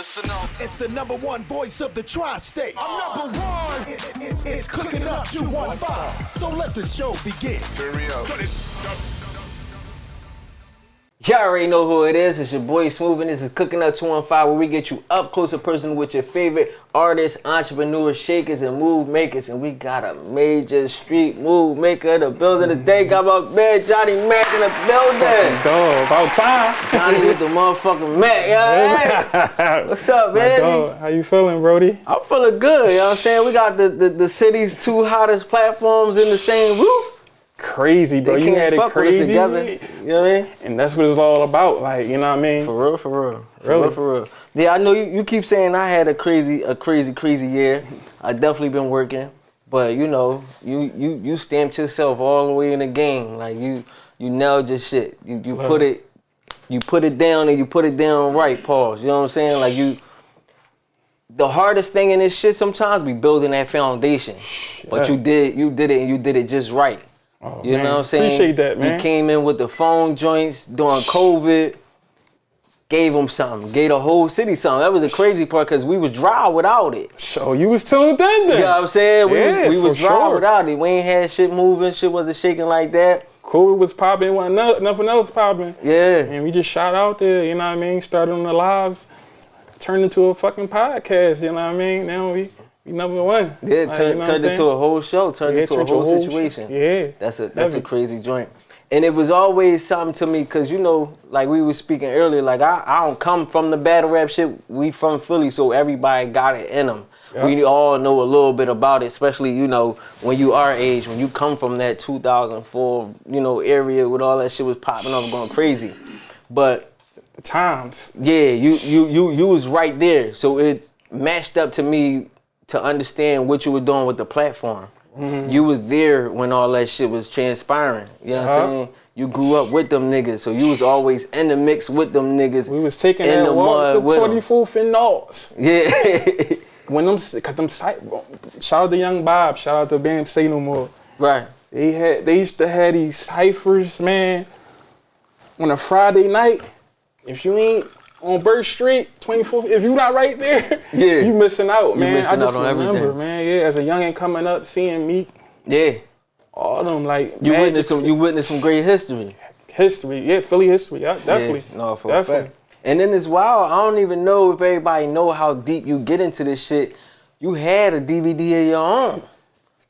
Listen up. It's the number one voice of the tri-state. I'm number one. It's cooking up 215. So let the show begin. Turn me up. Y'all already know who it is. It's your boy Smooth, and this is Cooking Up 215, where we get you up close and personal with your favorite artists, entrepreneurs, shakers, and move makers. And we got a major street move maker in the building today. Got my man Johnnie Mac in the building. Dog, about time. Johnny with the motherfucking Mac, y'all. What's up, man? Dog, how you feeling, Brody? I'm feeling good, you know what I'm saying? We got the city's two hottest platforms in the same roof. Crazy, bro. They You can't had it fuck with us crazy. together. You know what I mean? And that's what it's all about, like, you know what I mean? For real, for real. Really? For real. Yeah, I know you keep saying I had a crazy year. I definitely been working. But you know, you stamped yourself all the way in the game. Like you nailed your shit. You put it down, and you put it down right, pause. You know what I'm saying? Like the hardest thing in this shit sometimes be building that foundation. But you did it, and you did it just right. Oh, You man. know what I'm saying? Appreciate that, man. You came in with the phone joints during COVID, gave them something, gave the whole city something. That was the crazy part, because we was dry without it. So you was tuned in then? You know what I'm saying? We was for dry sure. without it. We ain't had shit moving, shit wasn't shaking like that. COVID was popping, nothing else popping. Yeah. And we just shot out there, you know what I mean? Started on the lives, turned into a fucking podcast, you know what I mean? Now we number one. Yeah, Like, turned into a whole show, turned into a whole situation. Yeah. That's a crazy joint. And it was always something to me, because, you know, like we were speaking earlier, like I don't come from the battle rap shit. We from Philly, so everybody got it in them. Yeah. We all know a little bit about it, especially, you know, when you our age, when you come from that 2004, you know, area with all that shit was popping up, going crazy. But The times. yeah, you was right there. So it matched up to me to understand what you were doing with the platform. Mm-hmm. You was there when all that shit was transpiring. You know what I'm saying? You grew up with them niggas, so you was always in the mix with them niggas. We was taking in that the walk mud to with 24th and North. Yeah. When shout out to Young Bob, shout out to Bam Say No More. Right. They used to have these ciphers, man, on a Friday night. If you ain't on Bird Street, 24th, if you not right there, Yeah. you missing out, man. missing I just out on remember, everything. man, yeah, as a youngin' coming up, seeing me, Yeah. all them like You magic witnessed some great history. history, yeah, Philly history, yeah, definitely. Yeah, no, for a fact. And then it's wild. I don't even know if everybody know how deep you get into this shit. You had a DVD of your own.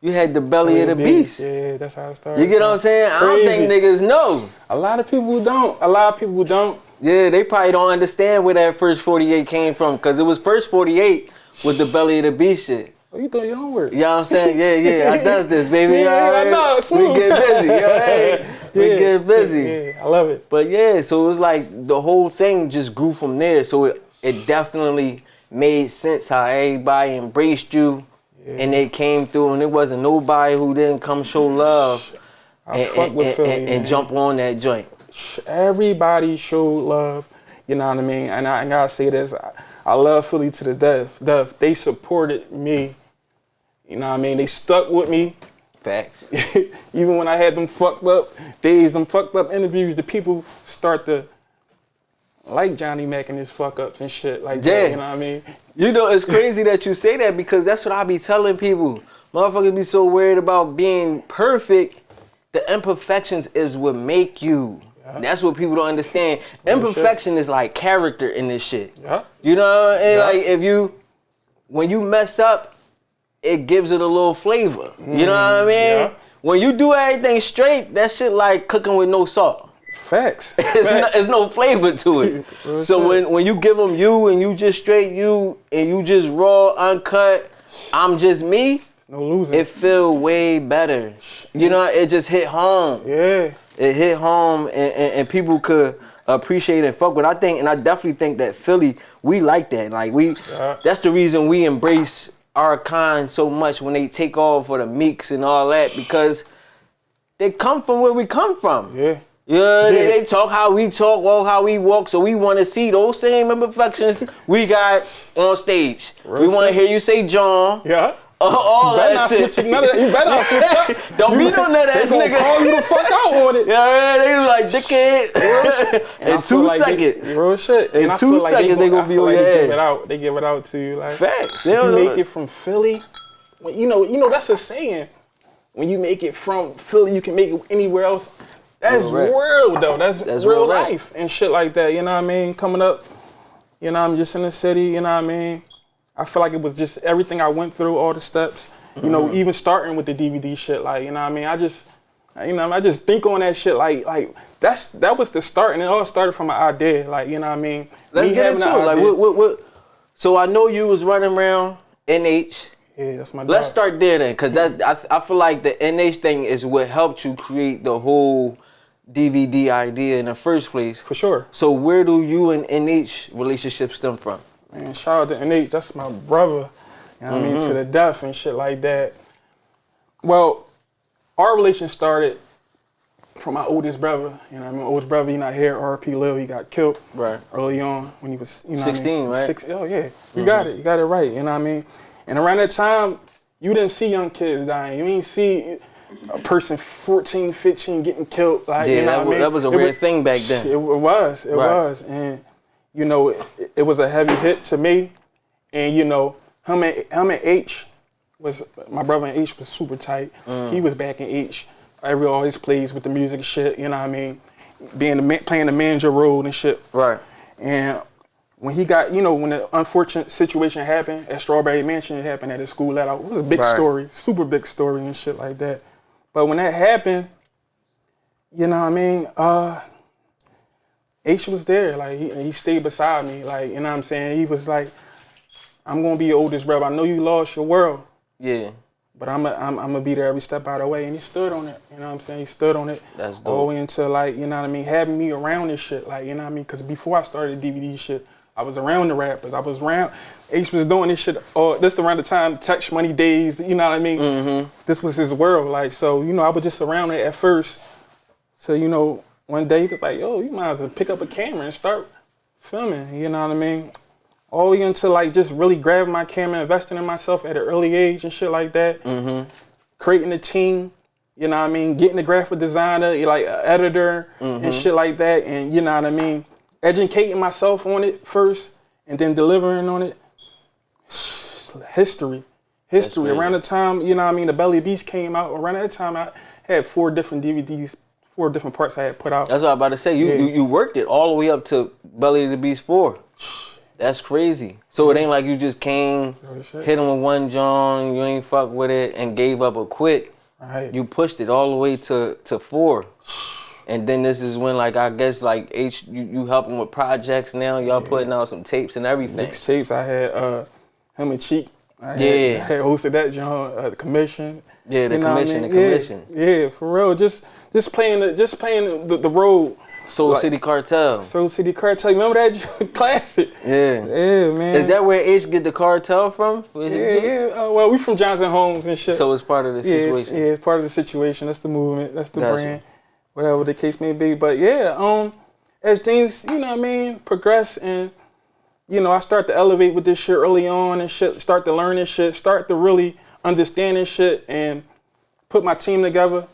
You had The Belly of the Beast. Yeah, that's how it started. You get what I'm saying? I don't think niggas know. A lot of people don't. Yeah, they probably don't understand where that first 48 came from, because it was first 48 with The Belly of the Beast shit. Oh, you doing your homework? You know what I'm saying? Yeah, I does this, baby. Yeah, I know, it's We smooth. get busy, you know what I mean? We get busy. Yeah, I love it. But yeah, so it was like the whole thing just grew from there. So it definitely made sense how everybody embraced you, and they came through, and there wasn't nobody who didn't come show love and jump on that joint. Everybody showed love, you know what I mean? And I gotta say this, I love Philly to the death. They supported me, you know what I mean? They stuck with me. Facts. Even when I had them fucked up days, them fucked up interviews, the people start to like Johnnie Mac and his fuck ups and shit like that, you know what I mean? You know, it's crazy that you say that, because that's what I be telling people. Motherfuckers be so worried about being perfect. The imperfections is what make you. Yeah. That's what people don't understand. Imperfection is like character in this shit. Yeah. You know, and like when you mess up, it gives it a little flavor. You know what I mean? Yeah. When you do everything straight, that shit like cooking with no salt. Facts. There's no flavor to it. So when you give them you, and you just straight you, and you just raw, uncut, I'm just me, no losing. it feel way better. You know, it just hit home. Yeah. It hit home, and people could appreciate and fuck with. I definitely think that Philly, we like that. Like that's the reason we embrace our kind so much when they take off for the Meeks and all that, because they come from where we come from. Yeah. Yeah, they talk how we talk, walk how we walk, so we want to see those same imperfections we got on stage. We want to hear you say John. Yeah. All that shit. You better not switch up. Don't be no nut ass nigga. They gonna call you the fuck out on it. Yeah, they be like, dickhead. In 2 seconds. Real shit. In 2 seconds, they gonna be on your ass. They give it out to you. Like, facts. If you make it from Philly, you know that's a saying. When you make it from Philly, you can make it anywhere else. That's real though. That's real life and shit like that. You know what I mean? Coming up, you know, I'm just in the city. You know what I mean? I feel like it was just everything I went through, all the steps. You know, even starting with the DVD shit. Like, you know what I mean? I just think on that shit. Like that was the start, and it all started from an idea. Like, you know what I mean? Let's get into it. Like, what? So I know you was running around NH. Yeah, that's my dog. Let's start there then, cause I feel like the NH thing is what helped you create the whole DVD idea in the first place. For sure. So where do you and NH relationship stem from? Man, shout out to NH. That's my brother. You know what I mean? To the death and shit like that. Well, our relation started from my oldest brother. You know what I mean? Oldest brother, he not here. R.P. Lil, he got killed early on when he was, 16, right? Oh yeah, you got it. You got it right. You know what I mean? And around that time, you didn't see young kids dying. You didn't see a person 14, 15 getting killed. Like, yeah, you know what I mean? That was a rare thing back then. It was. And, you know, it was a heavy hit to me. And, you know, him and H was, my brother and H was super tight. He was back in H. Every always plays with the music shit, you know what I mean? Playing the manager role and shit. Right. And when he got, you know, when the unfortunate situation happened at Strawberry Mansion, it happened at his school. It was a big story, super big story and shit like that. But when that happened, you know what I mean? H was there, like he stayed beside me, like, you know what I'm saying? He was like, I'm gonna be your oldest brother. I know you lost your world. Yeah. But I'm gonna be there every step out of the way. And he stood on it, you know what I'm saying? He stood on it. That's dope. All the way until, like, you know what I mean, having me around this shit, like, you know what I mean? Because before I started DVD shit, I was around the rappers. I was around, H was doing this shit, this around the time, Touch Money days, you know what I mean? This was his world, like, so, you know, I was just around it at first. So, you know, one day he was like, yo, you might as well pick up a camera and start filming, you know what I mean? All the way until, like, just really grabbing my camera, investing in myself at an early age and shit like that. Creating a team, you know what I mean? Getting a graphic designer, like an editor and shit like that, and you know what I mean? Educating myself on it first and then delivering on it. History. Around the time, you know what I mean, the Belly Beast came out, around that time I had 4 different DVDs, 4 different parts I had put out. That's what I was about to say. You worked it all the way up to Belly of the Beast 4. That's crazy. So it ain't like you just came, hit him with one John, you ain't fuck with it, and gave up a quick. Right. You pushed it all the way to 4. And then this is when, like, I guess, like, H, you helping with projects now. Y'all putting out some tapes and everything. Mix tapes. I had him and Cheek. I had hosted that John, the Commission. Yeah, the Commission. Yeah, for real. Just playing the role. Soul City Cartel. Soul City Cartel. Remember that classic? Yeah. Yeah, man. Is that where H get the cartel from? Yeah. Well, we from Johnson Homes and shit. So it's part of the situation. Yeah, it's part of the situation. That's the movement. That's the brand. Whatever the case may be. But yeah, as things, you know what I mean, progress and, you know, I start to elevate with this shit early on and shit, start to learn this shit, start to really understand this shit and put my team together.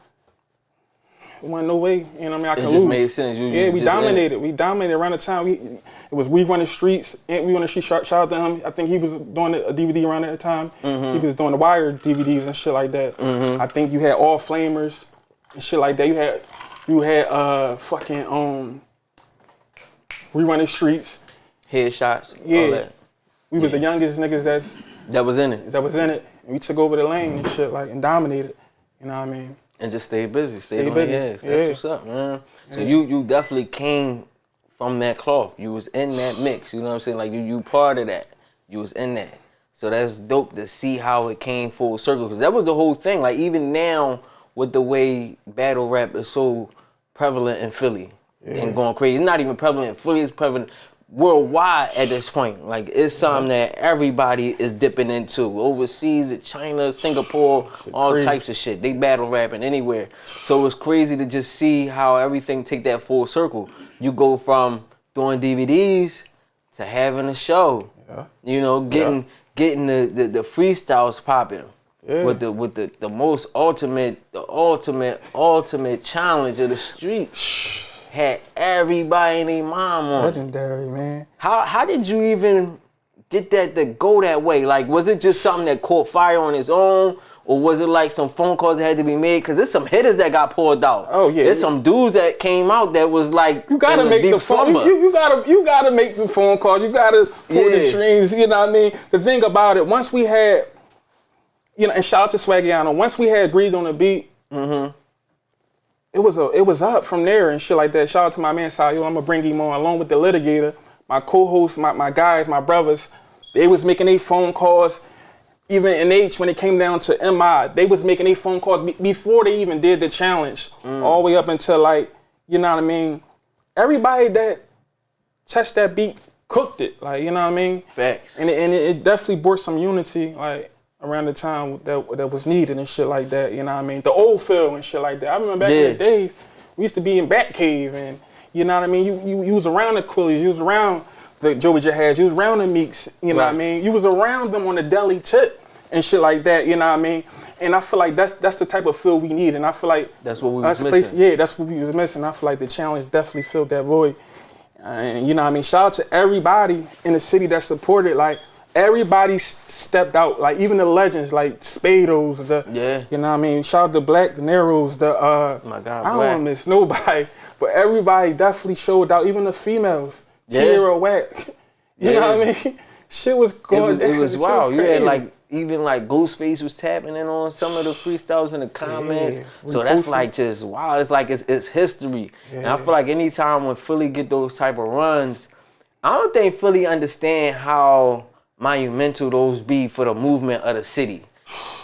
It wasn't no way, you know what I mean, I could lose. It just made sense. We dominated. We dominated around the time. It was We Run the Streets. And We Run the Streets, shout out to him. I think he was doing a DVD around that time. He was doing the Wire DVDs and shit like that. I think you had All Flamers and shit like that. You had fucking We Run the Streets. Headshots. Yeah. All that. We was the youngest niggas that was in it. And we took over the lane and shit, like, and dominated. You know what I mean? And just stay busy. Stay busy. That's what's up, man. So you definitely came from that cloth. You was in that mix. You know what I'm saying? Like, you part of that. You was in that. So that's dope to see how it came full circle. Because that was the whole thing. Like, even now, with the way battle rap is so prevalent in Philly and going crazy. It's not even prevalent in Philly. It's prevalent worldwide at this point. Like, it's something that everybody is dipping into. Overseas, China, Singapore, all types of shit. They battle rapping anywhere. So it's crazy to just see how everything take that full circle. You go from doing DVDs to having a show. You know, getting the freestyles popping. with the most ultimate challenge of the street. Had everybody in their mind on. Legendary, man. How did you even get that to go that way? Like, was it just something that caught fire on its own? Or was it like some phone calls that had to be made? Because there's some hitters that got pulled out. Oh yeah. There's some dudes that came out that was like, you gotta make the phone. You gotta make the phone calls. You gotta pull the strings. You know what I mean? The thing about it, once we had, and shout out to Swaggiano. Once we had Breathe on the Beat, it was up from there and shit like that. Shout out to my man Sayo. I'm gonna bring him on along with the litigator, my co-hosts, my guys, my brothers. They was making their phone calls. Even in H, when it came down to MI, they was making their phone calls before they even did the challenge, all the way up until like, you know what I mean? Everybody that touched that beat cooked it, like, you know what I mean? Facts. And it definitely brought some unity, like, around the time that was needed and shit like that, you know what I mean? The old feel and shit like that. I remember back in the days, we used to be in Batcave and, you know what I mean? You was around the Quillies, you was around the Joey Jahads, you was around the Meeks, you know what I mean? You was around them on the deli tip and shit like that, you know what I mean? And I feel like that's the type of feel we need, and I feel like that's what we was missing. That's what we was missing. I feel like the challenge definitely filled that void. And you know what I mean? Shout out to everybody in the city that supported, like, everybody stepped out, like even the legends, like Spados, you know what I mean? Shout out to Black, the Neros, my God, I don't want to miss nobody, but everybody definitely showed out, even the females. Tierra Whack. You know what I mean? Shit was going down. It was wild. You had like, even like Ghostface was tapping in on some of the freestyles in the comments. So that's like just wow. It's like it's history. And I feel like anytime when Philly get those type of runs, I don't think Philly understand how monumental those be for the movement of the city.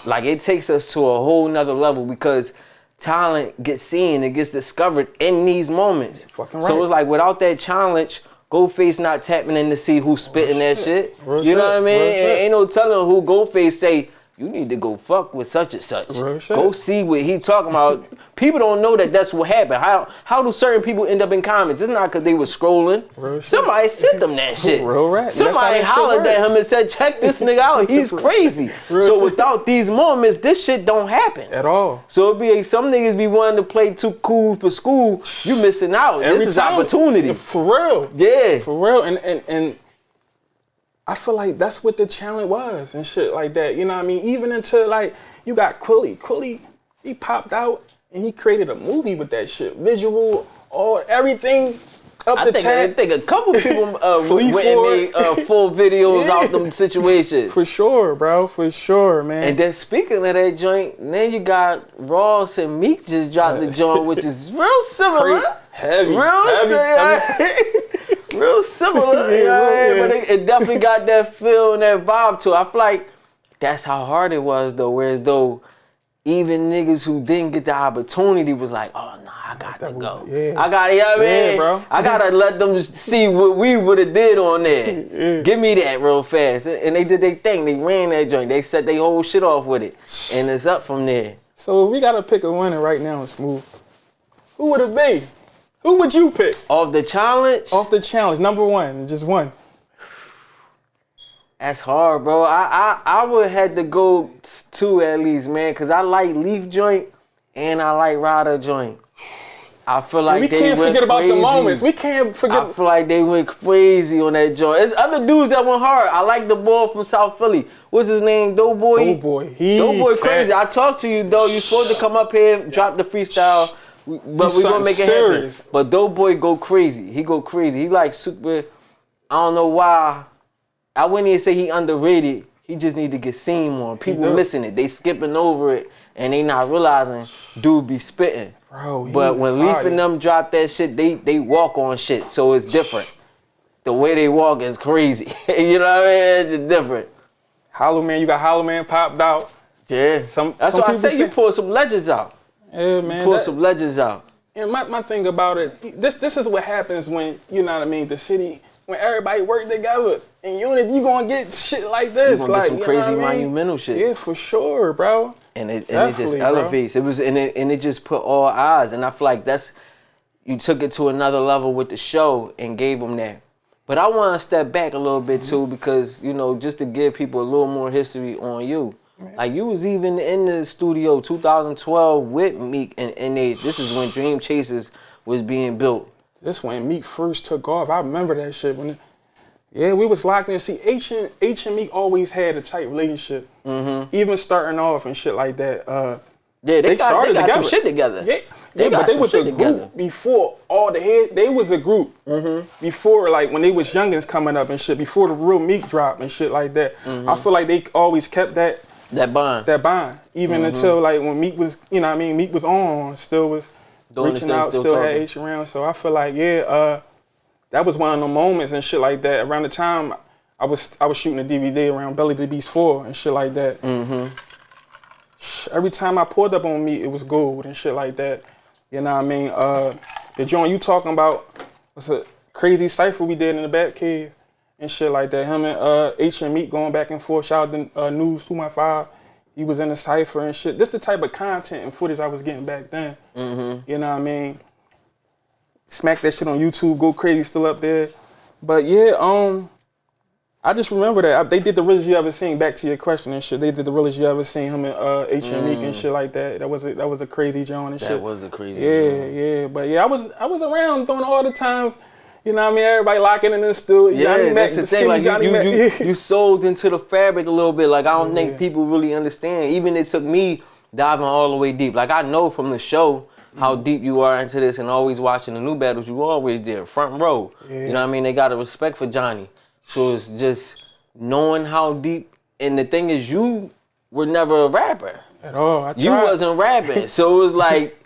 Like, it takes us to a whole nother level because talent gets seen, it gets discovered in these moments. Fucking right. So it's like without that challenge, Ghostface not tapping in to see who's spitting that shit. You know what I mean? Ain't no telling who Ghostface say, you need to go fuck with such and such. Go see what he talking about. People don't know that that's what happened. How do certain people end up in comments? It's not because they were scrolling. Somebody sent them that shit. Somebody hollered at him and said, check this nigga out. He's crazy. So without these moments, this shit don't happen. At all. So it be some niggas be wanting to play too cool for school. You missing out. This is opportunity. For real. Yeah. For real. And I feel like that's what the challenge was and shit like that. You know what I mean? Even until like you got Quilly. Quilly, he popped out and he created a movie with that shit. Visual, everything up the tag. I think a couple people went and made full videos out them situations. For sure, bro. For sure, man. And then speaking of that joint, then you got Ross and Meek just dropped the joint, which is real similar. Heavy. Real similar, but it definitely got that feel and that vibe to it. I feel like that's how hard it was though, whereas though even niggas who didn't get the opportunity was like, oh no, I got to go. I got it, you know what I mean? Bro. I gotta let them see what we would have did on there. Give me that real fast. And they did their thing, they ran that joint, they set their whole shit off with it. And it's up from there. So if we gotta pick a winner right now in Smooth, who would it be? Who would you pick? Off the challenge? Off the challenge, number one, just one. That's hard, bro. I would have to go two at least, man, because I like Leaf Joint and I like Ryder Joint. I feel like we can't forget about the moments. We can't forget. I feel like they went crazy on that joint. There's other dudes that went hard. I like the boy from South Philly. What's his name? Doughboy. Doughboy crazy. I talked to you though. You supposed to come up here, drop the freestyle. But we gonna make it happen. But Doughboy go crazy. He go crazy. He like super. I don't know why. I wouldn't even say he underrated. He just need to get seen more. People missing it. They skipping over it and they not realizing dude be spitting. Bro, but when Leaf and them drop that shit, they walk on shit. So it's different. The way they walk is crazy. You know what I mean? It's different. Hollow Man, you got Hollow Man popped out. Yeah. That's why I say you pull some legends out. Yeah, man. Pull some legends out. And my thing about it, this is what happens when, you know what I mean, the city, when everybody work together in unity, you gonna get shit like this. You gonna get some crazy monumental shit. Yeah, for sure, bro. And it just elevates. Bro. It just put all eyes. And I feel like you took it to another level with the show and gave them that. But I want to step back a little bit too, because, you know, just to give people a little more history on you. Like, you was even in the studio 2012 with Meek and NH. This is when Dream Chasers was being built. This when Meek first took off. I remember that shit. We was locked in. See, H and Meek always had a tight relationship. Even starting off and shit like that. Yeah, they got together. some shit together. Yeah, but they was a group before all the head. They was a group before, like, when they was youngins coming up and shit. Before the real Meek drop and shit like that. I feel like they always kept that bond. Even until, like, when Meek was, you know what I mean, Meek was on, still was reaching out, still had H around. So I feel like, that was one of the moments and shit like that. Around the time I was shooting a DVD around Belly the Beast 4 and shit like that. Every time I pulled up on Meek, it was gold and shit like that. You know what I mean? The joint you talking about was a crazy cypher we did in the Bat Cave and shit like that. Him and H and Meek going back and forth. Shout out to News 215. He was in the cypher and shit. This the type of content and footage I was getting back then. You know what I mean? Smack that shit on YouTube, go crazy, still up there. But yeah, I just remember that they did the realest you ever seen. Back to your question and shit, they did the realest you ever seen. Him and H and Meek and shit like that. That was a crazy joint and shit. That was a crazy. Yeah. But yeah, I was around during all the times. You know what I mean? Everybody locking in the studio. Yeah, Johnnie Mac, that's the thing. Like, Johnnie Mac. you sold into the fabric a little bit. Like, I don't think people really understand. Even it took me diving all the way deep. Like, I know from the show how deep you are into this, and always watching the new battles. You always there, front row. You know what I mean? They got a respect for Johnny. So it's just knowing how deep. And the thing is, you were never a rapper at all. You wasn't rapping, so it was like,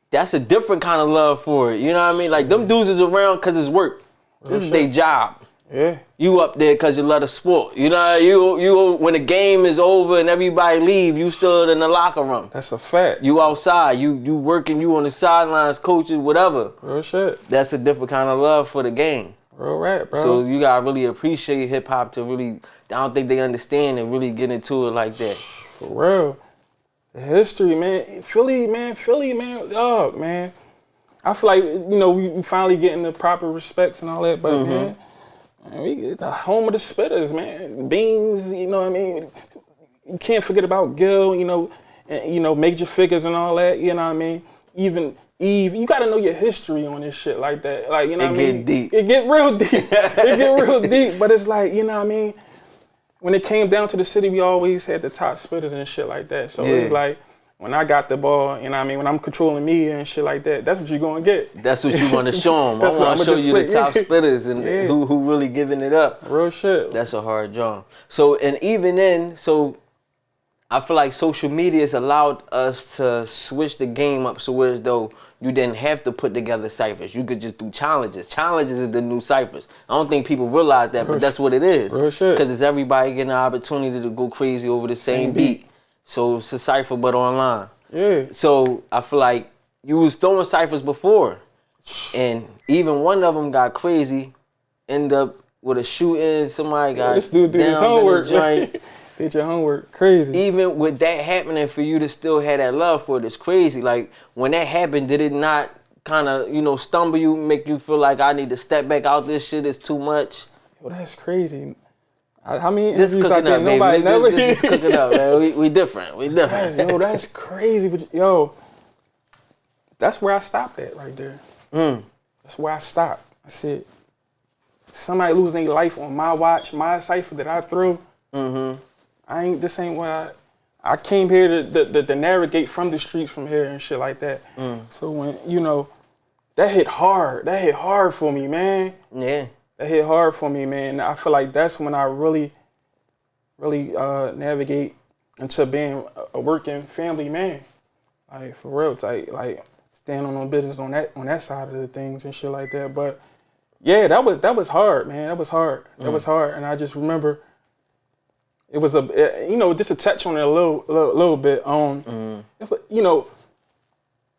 that's a different kind of love for it. You know what I mean? Like, them dudes is around because it's work. This is their job. Yeah. You up there because you love the sport. You know, you when the game is over and everybody leave, you still in the locker room. That's a fact. You outside. You working. You on the sidelines, coaching, whatever. Real shit. That's a different kind of love for the game. Real rap, bro. So you gotta really appreciate hip hop to really. I don't think they understand and really get into it like that. For real. The history, man. Philly, man. Dog, man. I feel like, you know, we finally getting the proper respects and all that, but man, we get the home of the spitters, man. Beans, you know what I mean? You can't forget about Gil, you know, and, you know, Major Figures and all that, you know what I mean? Even Eve, you gotta know your history on this shit like that. Like, you know what I mean? It get deep. It get real deep. It get real deep, but it's like, you know what I mean? When it came down to the city, we always had the top spitters and shit like that. So it's like, when I got the ball, you know what I mean, when I'm controlling media and shit like that, that's what you're gonna get. That's what you want to show them. I want to show you the top spitters and who really giving it up. Real shit. That's a hard job. So, and even then, I feel like social media has allowed us to switch the game up so whereas though you didn't have to put together ciphers. You could just do challenges. Challenges is the new ciphers. I don't think people realize that, but that's what it is. Real shit. Because it's everybody getting an opportunity to go crazy over the same beat. So it's a cipher, but online. Yeah. So I feel like you was throwing ciphers before, and even one of them got crazy, end up with a shooting. Somebody got this dude did his homework. Did your homework, crazy. Even with that happening, for you to still have that love for it, it's crazy. Like, when that happened, did it not kind of, you know, stumble you, make you feel like I need to step back out this shit, it's too much? Yo, that's crazy. How many this interviews I did? Nobody never. This cooking up, man. We different. We different. Yo, that's crazy. But yo, that's where I stopped at right there. That's where I stopped. I said, somebody losing their life on my watch, my cipher that I threw. This ain't what I came here to navigate from the streets from here and shit like that. So when, you know, that hit hard. That hit hard for me, man. Yeah. That hit hard for me, man. I feel like that's when I really navigate into being a working family man. Like, for real, it's like standing on business on that side of the things and shit like that. But yeah, that was hard, man. That was hard. That was hard. And I just remember it was just to touch on it a little bit. You know,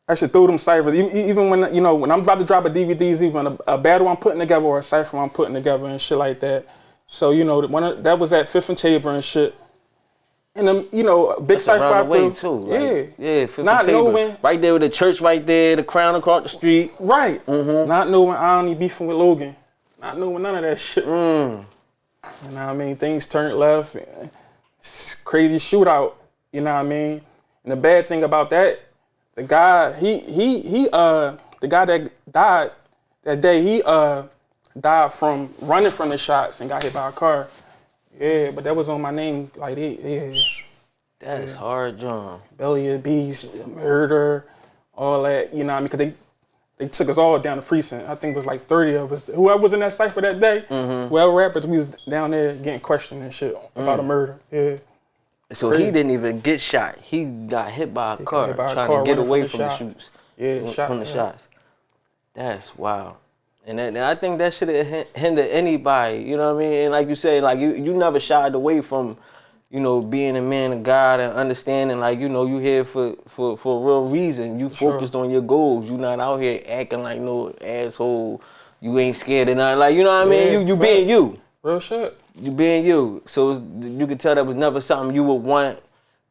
I should throw them ciphers. Even when, you know, when I'm about to drop a DVDs, even a battle I'm putting together or a cipher I'm putting together and shit like that. So, you know, that was at Fifth and Tabor and shit. And you know, a big cipher I threw. Too. Like, yeah, Fifth not and Tabor. Knowing. Right there with the church right there, the crown across the street. Right. Not knowing I only beefing with Logan. Not knowing none of that shit. You know what I mean? Things turned left. It's crazy shootout. You know what I mean? And the bad thing about that, the guy the guy that died that day, he died from running from the shots and got hit by a car. Yeah, but that was on my name. Like, That's hard, John. Belly of the Beast, murder, all that. You know what I mean? Because they took us all down the precinct. I think it was like 30 of us. Whoever was in that cypher that day, whoever rappers, we was down there getting questioned and shit about a murder. Yeah. So he didn't even get shot. He got hit by a car trying to get away from the shoots. Yeah, from the shots. That's wild. And I think that should have hindered anybody. You know what I mean? And like you said, like you never shied away from, you know, being a man of God and understanding, like, you know, you here for a real reason. You focused on your goals. You not out here acting like no asshole. You ain't scared of nothing. Like, you know what I mean? You being you. Real shit. You being you. So you could tell that was never something you would want.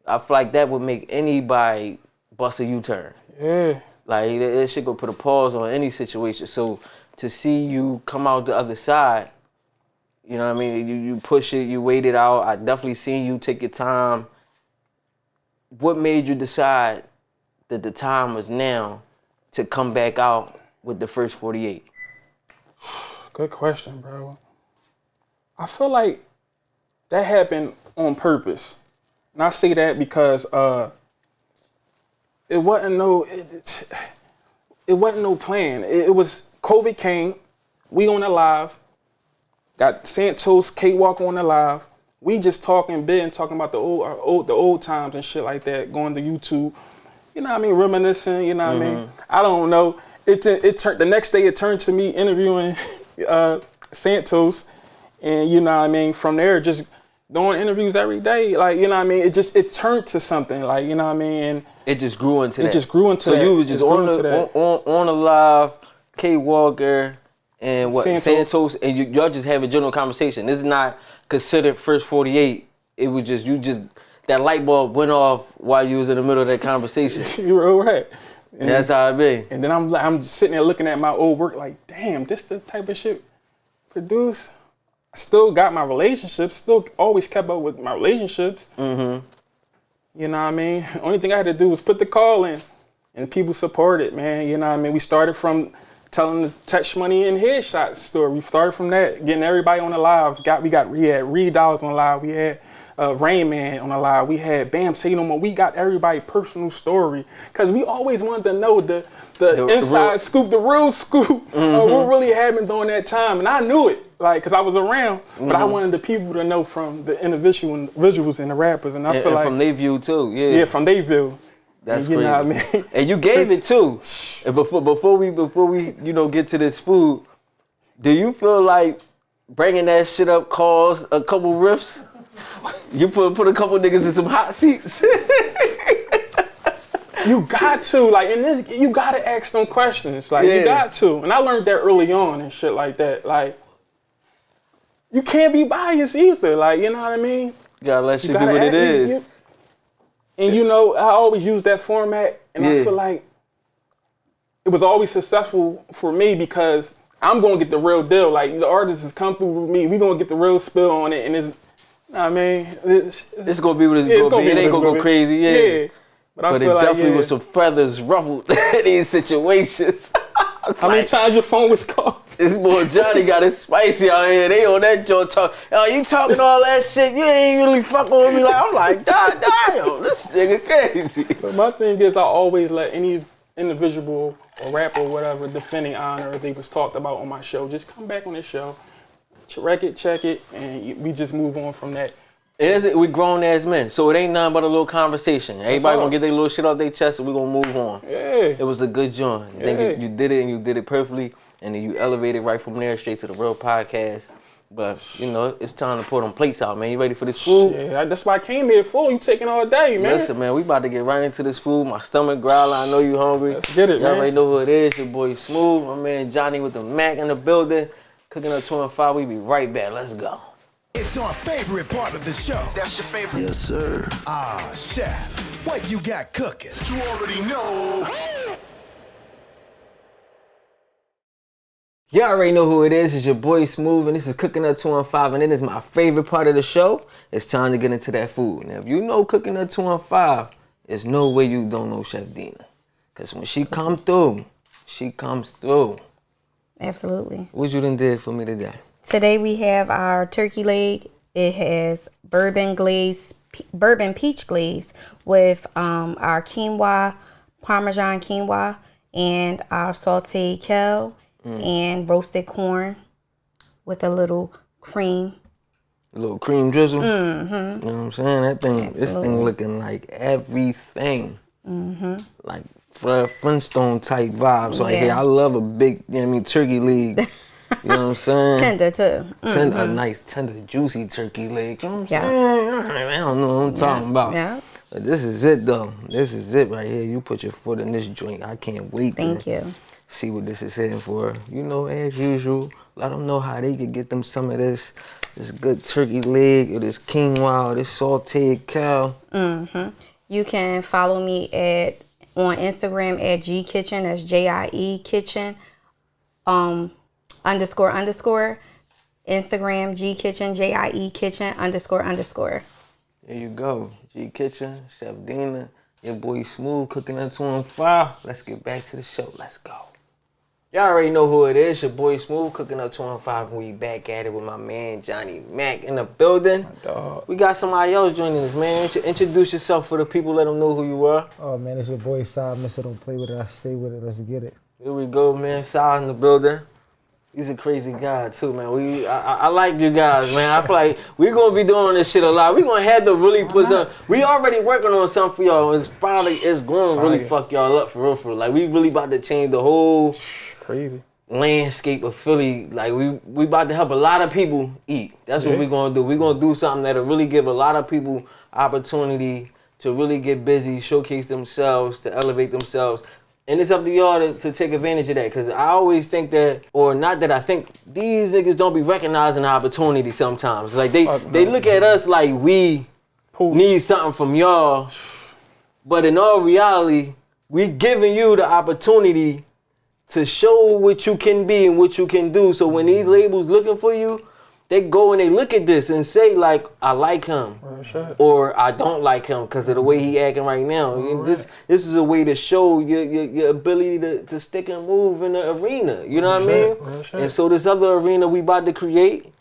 I feel like that would make anybody bust a U-turn. Yeah. Like, that shit could put a pause on any situation. So to see you come out the other side, you know what I mean? You push it, you wait it out. I definitely seen you take your time. What made you decide that the time was now to come back out with the first 48? Good question, bro. I feel like that happened on purpose. And I say that because it wasn't no plan. It was COVID came, we on the live, got Santos, K-Walk on the live. We just talking about the old times and shit like that, going to YouTube. You know what I mean, reminiscing, you know what I mean? I don't know. It turned the next day, it turned to me interviewing Santos. And you know what I mean, from there, just doing interviews every day, like, you know what I mean, it turned to something, like, you know what I mean, and it just grew into that. So you was just on the live, K Walker and what Santos, and y'all just have a general conversation. This is not considered first 48. It was just that light bulb went off while you was in the middle of that conversation. You were all right. And that's how it be. And then I'm just sitting there looking at my old work, like, damn, this the type of shit produced. Still got my relationships, still always kept up with my relationships. You know what I mean? Only thing I had to do was put the call in and people supported, man. You know what I mean? We started from telling the Touch Money and Headshot story. We started from that, getting everybody on the live. We had Reed Dollars on the live. We had Rain Man on the live. We had Bam Say No More. We got everybody personal story because we always wanted to know the inside scoop, the real scoop, what really happened during that time. And I knew it, like, because I was around, but I wanted the people to know from the individuals and the rappers. And I feel like from their view too, yeah, from their view. That's crazy. Know what I mean? And you gave it too. And before we get to this food, do you feel like bringing that shit up caused a couple riffs? You put a couple niggas in some hot seats. You got to, like, in this, you got to ask them questions. Like, you got to. And I learned that early on and shit like that. Like, you can't be biased either. Like, you know what I mean? You gotta let shit be what it is. And, you know, I always use that format. And I feel like it was always successful for me because I'm going to get the real deal. Like, the artists has come through with me. We going to get the real spill on it. And I mean, it's going to be what it's going to be. It ain't going to go crazy, yeah. But it definitely was some feathers ruffled in these situations. How many times your phone was called? This boy Johnny got it spicy out here. They on that joint talk. Oh, you talking all that shit? You ain't really fucking with me. Like, I'm like, damn, this nigga crazy. But my thing is, I always let any individual or rapper or whatever defending honor if they was talked about on my show, just come back on the show, check it, and we just move on from that. We grown ass men, so it ain't nothing but a little conversation. Everybody gonna get their little shit off their chest and we gonna move on. Yeah. It was a good joint. I think you did it and you did it perfectly, and then you elevated right from there straight to the real podcast. But, you know, it's time to pour them plates out, man. You ready for this food? Yeah, that's why I came here for. You taking all day, man. Listen, man, we about to get right into this food. My stomach growling. I know you hungry. Let's get it, man. Y'all already know who it is. Your boy Smooth. My man Johnny with the Mac in the building. Cooking up 2 and 5. We be right back. Let's go. It's our favorite part of the show. That's your favorite? Yes, sir. Ah, chef, what you got cooking? You already know. You already know who it is. It's your boy Smooth, and this is Cooking Up 215, and it is my favorite part of the show. It's time to get into that food. Now, if you know Cooking Up 215, there's no way you don't know Chef Dina. Because when she come through, she comes through. Absolutely. What you done did for me today? Today we have our turkey leg. It has bourbon peach glaze with our quinoa, Parmesan quinoa, and our sauteed kale and roasted corn with a little cream. A little cream drizzle. Mm-hmm. You know what I'm saying? That thing, this thing looking like everything. Mm-hmm. Like Fred Flintstone type vibes. Like, hey, I love a big, you know what I mean, turkey leg. You know what I'm saying? Tender too. Mm-hmm. A nice, tender, juicy turkey leg. You know what I'm saying? I don't know what I'm talking about. Yeah. But this is it though. This is it right here. You put your foot in this joint. I can't wait. Thank you. See what this is hitting for. You know, as usual, let them know how they could get them some of this good turkey leg, or this quinoa, or this sauteed kale. Mm-hmm. You can follow me on Instagram at G Kitchen. That's JIE Kitchen. __. Instagram G Kitchen, JIE Kitchen __. There you go. G Kitchen, Chef Dina, your boy Smooth, Cooking Up 215. Let's get back to the show. Let's go. Y'all already know who it is. Your boy Smooth, Cooking Up 215. We back at it with my man Johnnie Mac in the building. We got somebody else joining us, man. Introduce yourself for the people. Let them know who you are. Oh man, it's your boy Side. Mister, don't play with it. I stay with it. Let's get it. Here we go, man. Sal in the building. He's a crazy guy too, man. I like you guys, man. I feel like we're gonna be doing this shit a lot. We're gonna have to really put some. We already working on something for y'all. It's going to really fuck y'all up for real. Like, we really about to change the whole landscape of Philly. Like, we about to help a lot of people eat. That's what we're gonna do. We're gonna do something that'll really give a lot of people opportunity to really get busy, showcase themselves, to elevate themselves. And it's up to y'all to take advantage of that. Because I always think that, or not that I think, these niggas don't be recognizing the opportunity sometimes. Like, they look at us like we need something from y'all. But in all reality, we giving you the opportunity to show what you can be and what you can do. So when these labels looking for you, they go and they look at this and say, like, I like him, or I don't like him because of the way he acting right now. This is a way to show your ability to stick and move in the arena. You know what I mean? And so this other arena we about to create,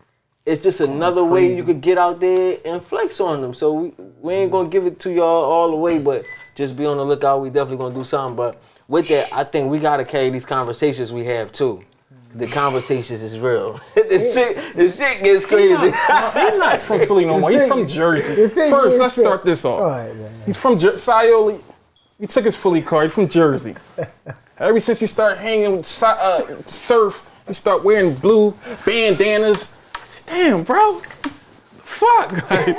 it's just another way you could get out there and flex on them. So we ain't gonna give it to y'all all the way, but just be on the lookout. We definitely gonna do something. But with that, I think we gotta carry these conversations we have too. The conversations is real. This shit gets crazy. He's not from Philly no more. He's from Jersey. First, let's start this off. Right, he's from Jersey. He took his Philly card. He's from Jersey. Ever since he started hanging with surf, he started wearing blue bandanas. I said, damn, bro. Fuck. Like,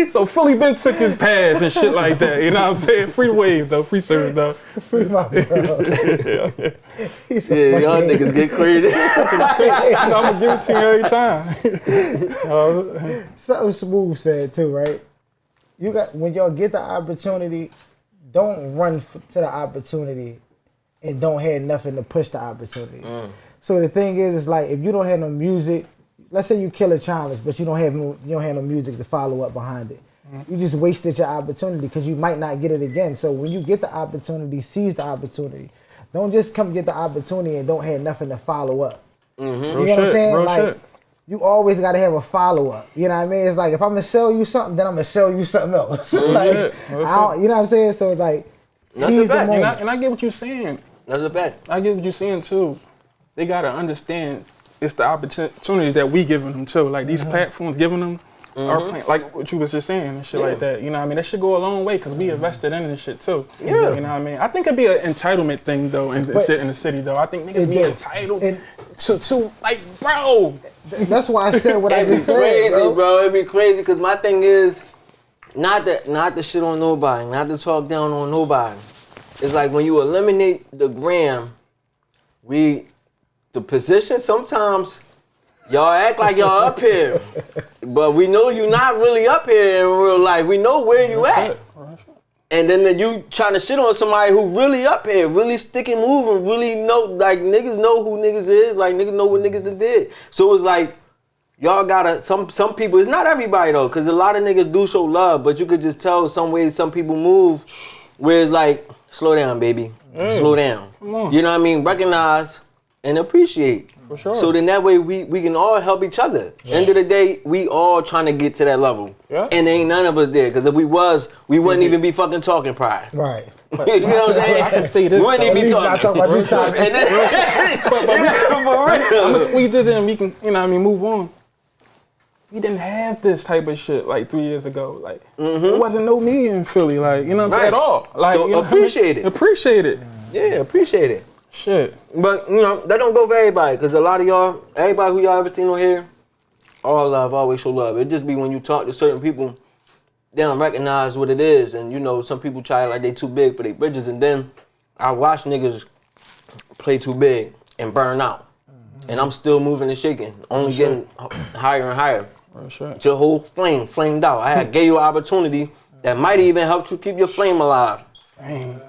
so Philly been took his pass and shit like that. You know what I'm saying? Free wave though. Free service though. Free my bro. Y'all niggas get crazy. I'm gonna give it to you every time. Something Smooth said too, right? When y'all get the opportunity, don't run to the opportunity and don't have nothing to push the opportunity. So the thing is like, if you don't have no music, let's say you kill a challenge, but you don't have no music to follow up behind it. You just wasted your opportunity because you might not get it again. So when you get the opportunity, seize the opportunity. Don't just come get the opportunity and don't have nothing to follow up. You know what I'm saying? Like, you always got to have a follow up. You know what I mean? It's like, if I'm gonna sell you something, then I'm gonna sell you something else. Like, you know what I'm saying? So it's like, seize the moment. And I get what you're saying. That's a fact. I get what you're saying too. They gotta understand it's the opportunity that we giving them too. Like, these platforms giving them our like what you was just saying and shit like that. You know what I mean? That should go a long way because we invested in this shit too. You know what I mean? I think it'd be an entitlement thing though in the city though. I think niggas be entitled to like, bro. That's why I said what I just said, crazy, bro. It'd be crazy because my thing is not to shit on nobody, not to talk down on nobody. It's like when you eliminate the gram, the position, sometimes y'all act like y'all up here, but we know you're not really up here in real life. We know where you at. And then you trying to shit on somebody who really up here, really sticking, moving, really know, like niggas know who niggas is, like niggas know what niggas done did. So it's like, y'all gotta, some people, it's not everybody though, cause a lot of niggas do show love, but you could just tell some ways some people move, where it's like, slow down, baby, slow down. You know what I mean? Recognize and appreciate. For sure. So then that way we can all help each other. End of the day, we all trying to get to that level. Yeah. And ain't none of us there. Because if we was, we wouldn't even be fucking talking pride. Right. You know what I'm saying? I can say this. We wouldn't even be Not talking. talking about this time. And then, I'm gonna squeeze this in and we can, you know what I mean, move on. We didn't have this type of shit like 3 years ago. Like, there wasn't no me in Philly, like, you know what I'm saying, at all. Like, So you know appreciate it. Appreciate it. yeah, appreciate it. Shit. But, you know, that don't go for everybody. Because a lot of y'all, everybody who y'all ever seen on here, all love, always show love. It just be when you talk to certain people, they don't recognize what it is. And, you know, some people try like they too big for their bridges. And then I watch niggas play too big and burn out. And I'm still moving and shaking, only getting higher and higher. Your whole flame flamed out. I had gave you an opportunity that might even help you keep your flame alive. Dang.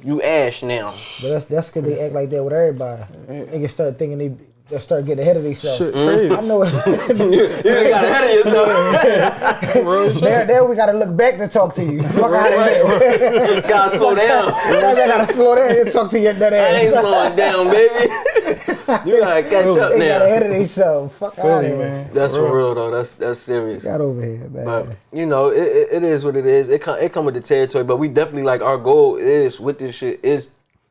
You ash now. But that's because they act like that with everybody. Niggas start thinking they just start getting ahead of themselves. Shit crazy. I know it. You got ahead of yourself. There we gotta look back to talk to you. Fuck out of here. Gotta slow down. I gotta slow down and talk to your that I ass. ain't slowing down, baby. You gotta catch up They got ahead now. of themselves. Fuck out of here. Man. That's for real though. That's serious. Got over here, man. But you know, it is what it is. It come with the territory. But we definitely like our goal is with this shit is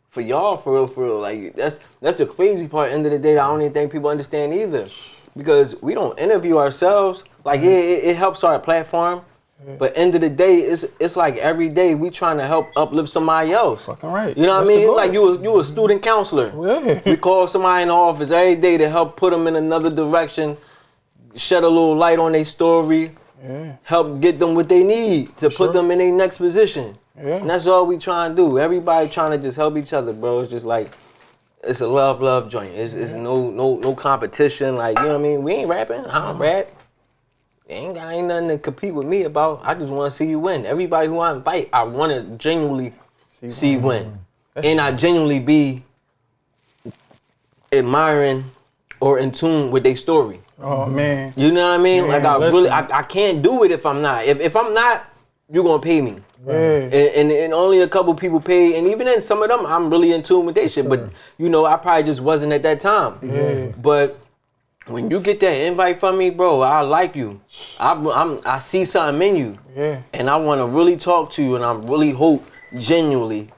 for y'all for real. Like that's the crazy part. End of the day, I don't even think people understand either, because we don't interview ourselves. Like it helps our platform. But end of the day, it's like every day we trying to help uplift somebody else. Fucking right. You know what That's I the mean? goal. Like you a student counselor. Yeah. We call somebody in the office every day to help put them in another direction, shed a little light on their story, help get them what they need to put them in their next position. Yeah. And that's all we trying to do. Everybody trying to just help each other, bro. It's just like, it's a love joint. It's no competition. Like, you know what I mean? We ain't rapping. I don't rap. Ain't nothing to compete with me about. I just want to see you win. Everybody who I invite, I want to genuinely see win. And I genuinely be admiring or in tune with their story. Oh, man. You know what I mean? Man, like I listen. really, I can't do it if I'm not. If I'm not, you're going to pay me. Yeah. And only a couple people pay. And even then, some of them, I'm really in tune with their shit. But, you know, I probably just wasn't at that time. Yeah. But when you get that invite from me, bro, I like you. I see something in you. Yeah. And I want to really talk to you. And I really hope, genuinely,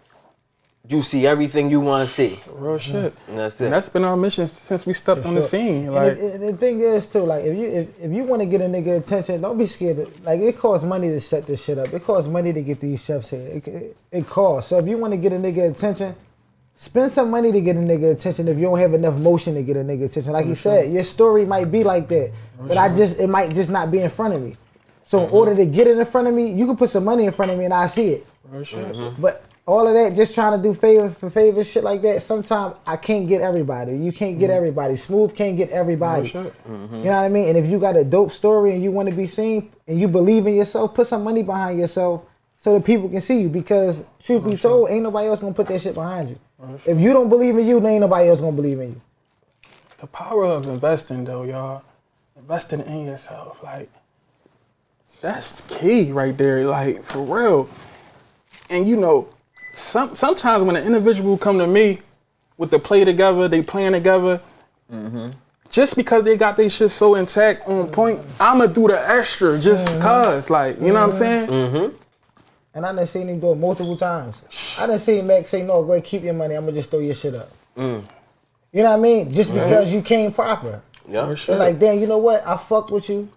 you see everything you want to see. Real shit. And that's it. And that's been our mission since we stepped on the scene. Like, And the thing is too, like if you want to get a nigga attention, don't be scared. Like it costs money to set this shit up. It costs money to get these chefs here. It costs. So if you want to get a nigga attention, spend some money to get a nigga attention. If you don't have enough motion to get a nigga attention, like you said, your story might be like that, but it might just not be in front of me. So in order to get it in front of me, you can put some money in front of me and I see it. real shit. But all of that, just trying to do favor for favor, shit like that, sometimes I can't get everybody. You can't get everybody. Smooth can't get everybody. Real shit. You know what I mean? And if you got a dope story and you want to be seen and you believe in yourself, put some money behind yourself so that people can see you. Because truth be told, ain't nobody else gonna put that shit behind you. If you don't believe in you, then ain't nobody else gonna believe in you. The power of investing, though, y'all. Investing in yourself, like, that's key right there, like, for real. And you know, sometimes when an individual come to me with the play together, they playing together, just because they got their shit so intact on point, I'ma do the extra just cause, like, you know what I'm saying? And I done seen him do it multiple times. I done seen Mac say, no, go ahead, keep your money, I'm gonna just throw your shit up. You know what I mean? Just because you came proper. Yeah. It's like, damn, you know what? I fuck with you.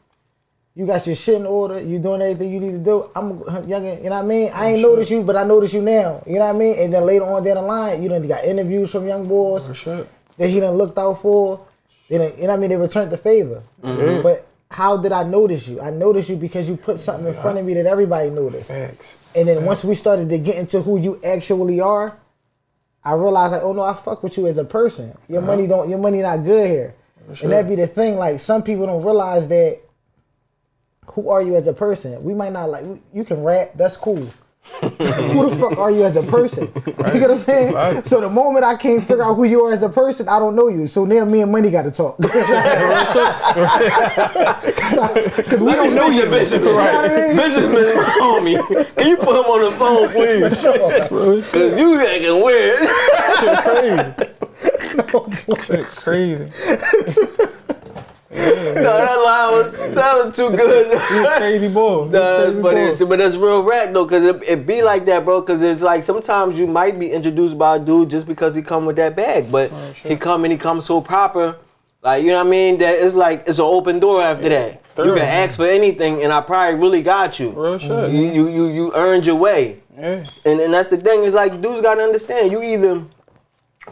You got your shit in order. You doing everything you need to do. I'm young, you know what I mean? I ain't noticed you, but I notice you now. You know what I mean? And then later on down the line, you done got interviews from young boys that he done looked out for. You know what I mean? They returned the favor. But how did I notice you? I noticed you because you put something in front of me that everybody noticed. Facts. And then once we started to get into who you actually are, I realized like, oh no, I fuck with you as a person. Your money not good here. And that be the thing, like some people don't realize that who are you as a person? We might not like, you can rap, that's cool. Who the fuck are you as a person? You get what I'm saying? Right. So the moment I can't figure out who you are as a person, I don't know you. So now me and Money got to talk. Because we don't know you, Benjamin. Right? Benjamin is my homie. Can you put him on the phone, please? Because you acting weird. Shit's crazy. No, that was too good. He's a crazy boy. But that's real rap though, cause it be like that, bro. Cause it's like sometimes you might be introduced by a dude just because he come with that bag, but he come so proper, like, you know what I mean? That it's like it's an open door after that. You can ask for anything, and I probably really got you. Real shit. You earned your way. Yeah. And that's the thing. Is like dudes gotta understand. You either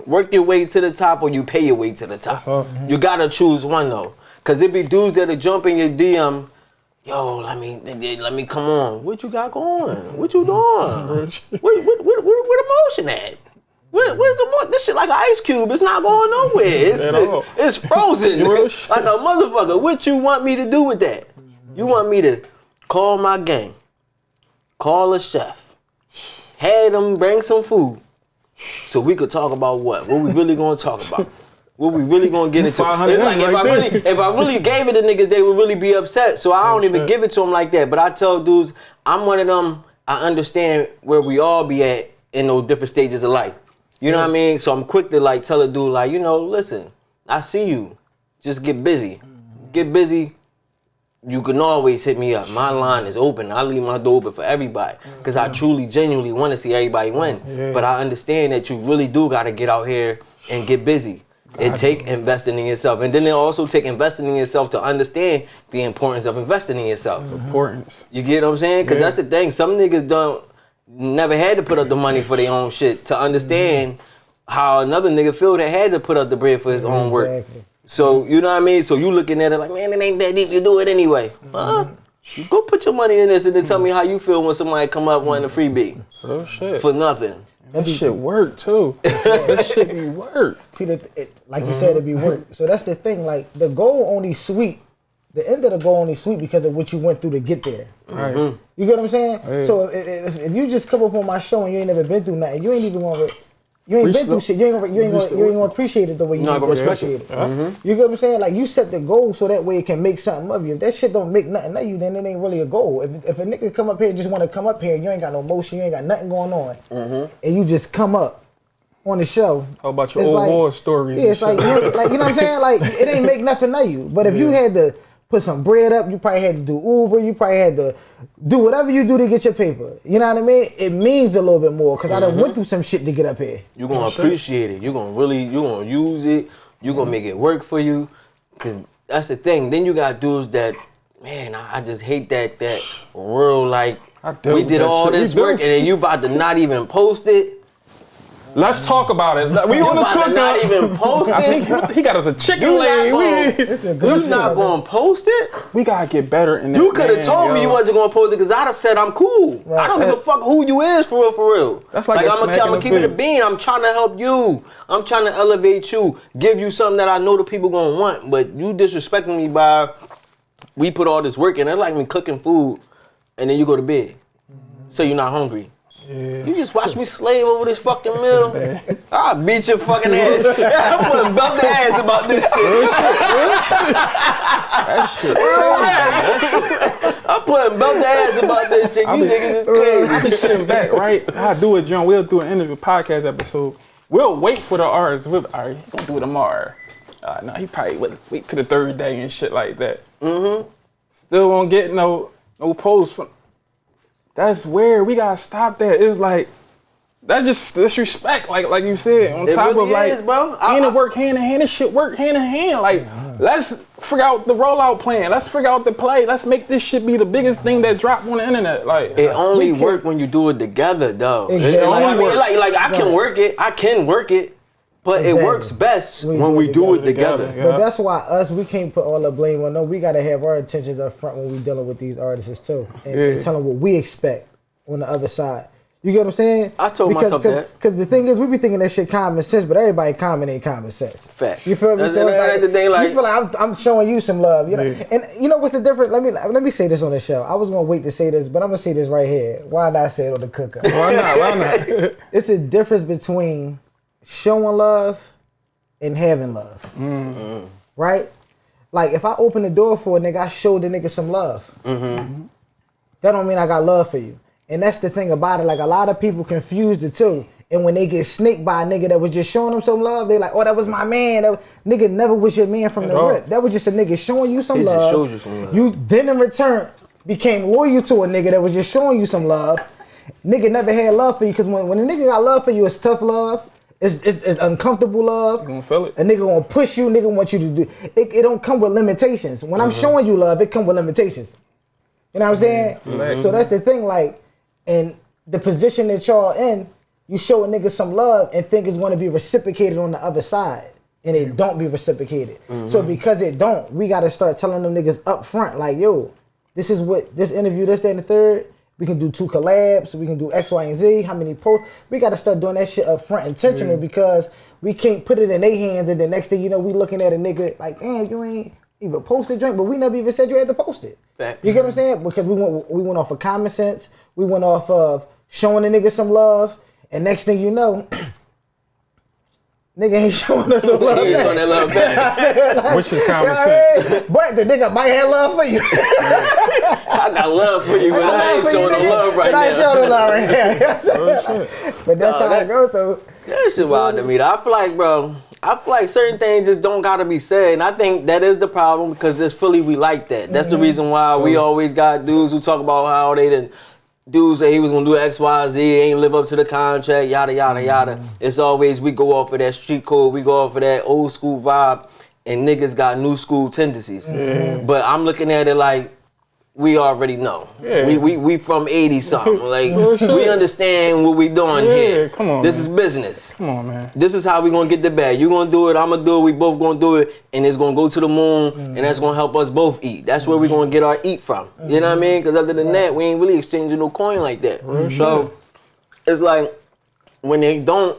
work your way to the top or you pay your way to the top. You gotta choose one though. Cause it be dudes that'll jump in your DM, yo, let me come on. What you got going? What you doing? Where emotion at? Where's the more? This shit like an ice cube. It's not going nowhere. It's frozen like a motherfucker. What you want me to do with that? You want me to call my gang, call a chef, have them bring some food, so we could talk about what we really gonna talk about. What we really gonna get into? It's like if I really gave it to niggas, they would really be upset. So I don't even give it to them like that. But I tell dudes, I'm one of them. I understand where we all be at in those different stages of life. You know what I mean? So I'm quick to like tell a dude like, you know, listen, I see you. Just get busy. Get busy. You can always hit me up. My line is open. I leave my door open for everybody because I truly, genuinely want to see everybody win. But I understand that you really do got to get out here and get busy. It take investing in yourself, and then it also take investing in yourself to understand the importance of investing in yourself. Importance. You get what I'm saying? Because that's the thing. Some niggas never had to put up the money for their own shit to understand how another nigga feel that had to put up the bread for his own work. So you know what I mean? So you looking at it like, man, it ain't that deep. You do it anyway. Go put your money in this and then tell me how you feel when somebody come up wanting a freebie. Real shit. For nothing. That shit work too. That shit be work. See, like you said, it be work. So that's the thing. Like the goal only sweet. The end of the goal only sweet because of what you went through to get there. Right. You get what I'm saying? Right. So if you just come up on my show and you ain't never been through nothing, you ain't even gonna. You ain't been through shit. You ain't gonna appreciate it the way you need to appreciate it. You get what I'm saying? Like you set the goal so that way it can make something of you. If that shit don't make nothing of you, then it ain't really a goal. If a nigga come up here and just want to come up here, and you ain't got no motion, you ain't got nothing going on, and you just come up on the show. How about your old war stories? Yeah, it's like you know what I'm saying? Like it ain't make nothing of you. But if you had to put some bread up, you probably had to do Uber, you probably had to do whatever you do to get your paper. You know what I mean? It means a little bit more because I done went through some shit to get up here. You're going to appreciate it. You're going to use it. You're going to make it work for you. Because that's the thing. Then you got dudes that, man, I just hate that real, like, we did all this work and then you about to not even post it. Let's talk about it. We on the cook not even post it. He got us a chicken leg. You not gonna post it? We gotta get better in that. You could have told me you wasn't gonna post it because I'd have said I'm cool. Right. I don't give a fuck who you is for real. That's like I'm gonna keep it a bean. I'm trying to help you. I'm trying to elevate you. Give you something that I know the people gonna want. But you disrespecting me by we put all this work in. It's like me cooking food and then you go to bed. So you're not hungry. Yeah. You just watch me slave over this fucking meal. I'll beat your fucking ass. I'm putting belt the ass about this shit. That shit. I'm putting belt the ass about this shit. You niggas is crazy. I be sitting back, right? I do it, John. We'll do an interview podcast episode. We'll wait for the artist. All right, he's gonna do it tomorrow. No, he probably wait to the third day and shit like that. Still won't get no post from. That's weird. We gotta stop that. It's like that's just disrespect. Like you said, on top really of like is, bro. it work hand in hand. This shit work hand in hand. Like let's figure out the rollout plan. Let's figure out the play. Let's make this shit be the biggest thing that dropped on the internet. Like it only work when you do it together, though. Exactly. Like I can work it. I can work it. But it works best when we do it together. But that's why we can't put all the blame on them. We got to have our intentions up front when we dealing with these artists too. And tell them what we expect on the other side. You get what I'm saying? I told myself that. Because the thing is, we be thinking that shit common sense, but everybody common ain't common sense. Fact. You feel me? That's So the thing, like, you feel like I'm showing you some love. You know? Yeah. And you know what's the difference? Let me say this on the show. I was gonna wait to say this, but I'm gonna say this right here. Why not say it on the cooker? Why not? It's a difference between showing love and having love. Mm-hmm. Right? Like if I open the door for a nigga, I showed the nigga some love. Mm-hmm. That don't mean I got love for you. And that's the thing about it. Like a lot of people confuse the two. And when they get snaked by a nigga that was just showing them some love, they like, oh, that was my man. Nigga never was your man from the rip. That was just a nigga showing you some love. Just showed you some love. You then in return became loyal to a nigga that was just showing you some love. Nigga never had love for you because when a nigga got love for you, it's tough love. It's uncomfortable love. You gonna feel it. A nigga gonna push you. Nigga want you to do. It don't come with limitations. When I'm showing you love, it come with limitations. You know what I'm saying? So that's the thing. Like, in the position that y'all in, you show a nigga some love and think it's going to be reciprocated on the other side, and it don't be reciprocated. So because it don't, we got to start telling them niggas up front, like, yo, this is what this interview, this, that, and the third. We can do 2 collabs. We can do X, Y, and Z. How many posts? We got to start doing that shit up front, intentional, because we can't put it in their hands, and the next thing you know, we looking at a nigga like, damn, you ain't even posted drink, but we never even said you had to post it. Fact. You get what I'm saying? Because we went off of common sense. We went off of showing a nigga some love, and next thing you know, nigga ain't showing us no love He ain't back. showing that love back. Which is common You know sense. what I mean? But the nigga might have love for you. I got love for you, but I ain't showing no love right now. I ain't showing no love right now. But that's how it goes. So That shit wild to me. Though. I feel like, bro, certain things just don't gotta be said. And I think that is the problem because this Philly, we like that. That's the reason why we always got dudes who talk about how they done. Dudes say he was gonna do X, Y, Z, ain't live up to the contract, yada, yada, yada. It's always, we go off of that street code, we go off of that old school vibe, and niggas got new school tendencies. But I'm looking at it like, we already know. Yeah. We from 80 something. Like we understand what we doing here. Come on. This is business. Come on, man. This is how we gonna get the bag. You gonna do it, I'm gonna do it, we both gonna do it, and it's gonna go to the moon, and that's gonna help us both eat. That's where we gonna get our eat from. You know what I mean? Because other than that, we ain't really exchanging no coin like that. So it's like when they don't,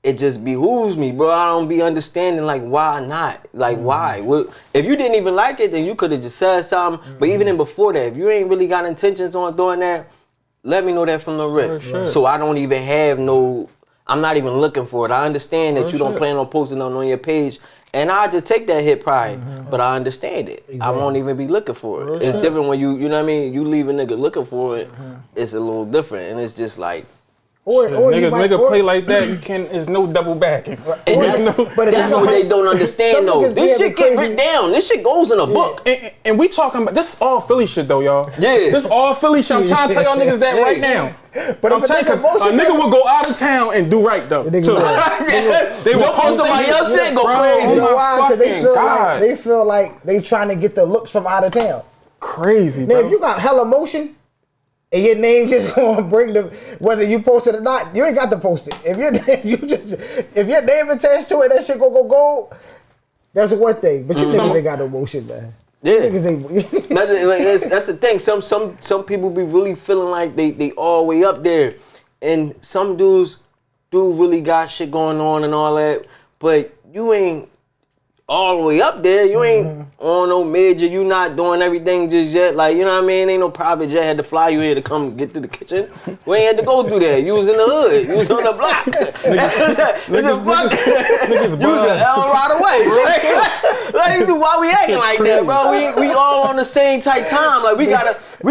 it just behooves me, bro. I don't be understanding, like, why not? Like, why? Well, if you didn't even like it, then you could have just said something. But even before that, if you ain't really got intentions on doing that, let me know that from the rip. So I don't even have no, I'm not even looking for it. I understand that you don't plan on posting on your page. And I just take that hit pride, but I understand it. I won't even be looking for it. It's different when you know what I mean? You leave a nigga looking for it, it's a little different. And it's just like, or nigga play like that, you can't. There's no double backing. and that's what they don't understand though. This shit get written down. This shit goes in a book. And we talking about this is all Philly shit though, y'all. Yeah. This all Philly shit. I'm trying to tell y'all niggas that right now. But I'm telling you, cause a nigga will go out of town and do right though. They will post somebody else shit, go crazy. You know why? Because they God. feel like they trying to get the looks from out of town. Crazy, Now, bro. if you got hella motion, and your name just gonna bring the, whether you post it or not, you ain't got to post it. If your name attached to it, that shit gonna go. That's one thing. But you niggas ain't got no motion, man. Yeah. You niggas ain't. That's the thing. Some people be really feeling like they all the way up there, and some dudes do really got shit going on and all that, but you ain't all the way up there. You ain't on no major. You not doing everything just yet. Like, you know what I mean? Ain't no private jet had to fly you here to come get to the kitchen. We ain't had to go through that. You was in the hood. You was on the block. Niggas you was an L right away. Like, why we acting like that, bro? We all on the same tight time. Like, we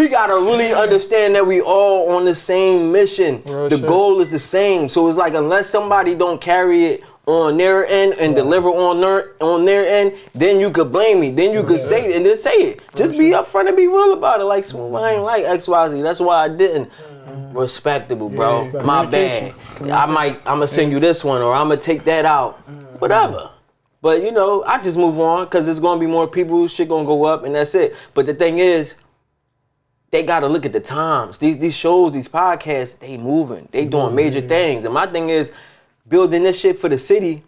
gotta really understand that we all on the same mission. The goal is the same. So it's like, unless somebody don't carry it on their end and deliver on their end, then you could blame me. Then you could say it and then say it. Just be upfront and be real about it. Like, I ain't like XYZ. That's why I didn't. Respectable, bro. My bad. I'ma send you this one, or I'ma take that out. Whatever. But you know, I just move on because there's gonna be more people. Shit gonna go up, and that's it. But the thing is, they gotta look at the times. These shows, these podcasts, they moving. They doing major things. And my thing is, building this shit for the city,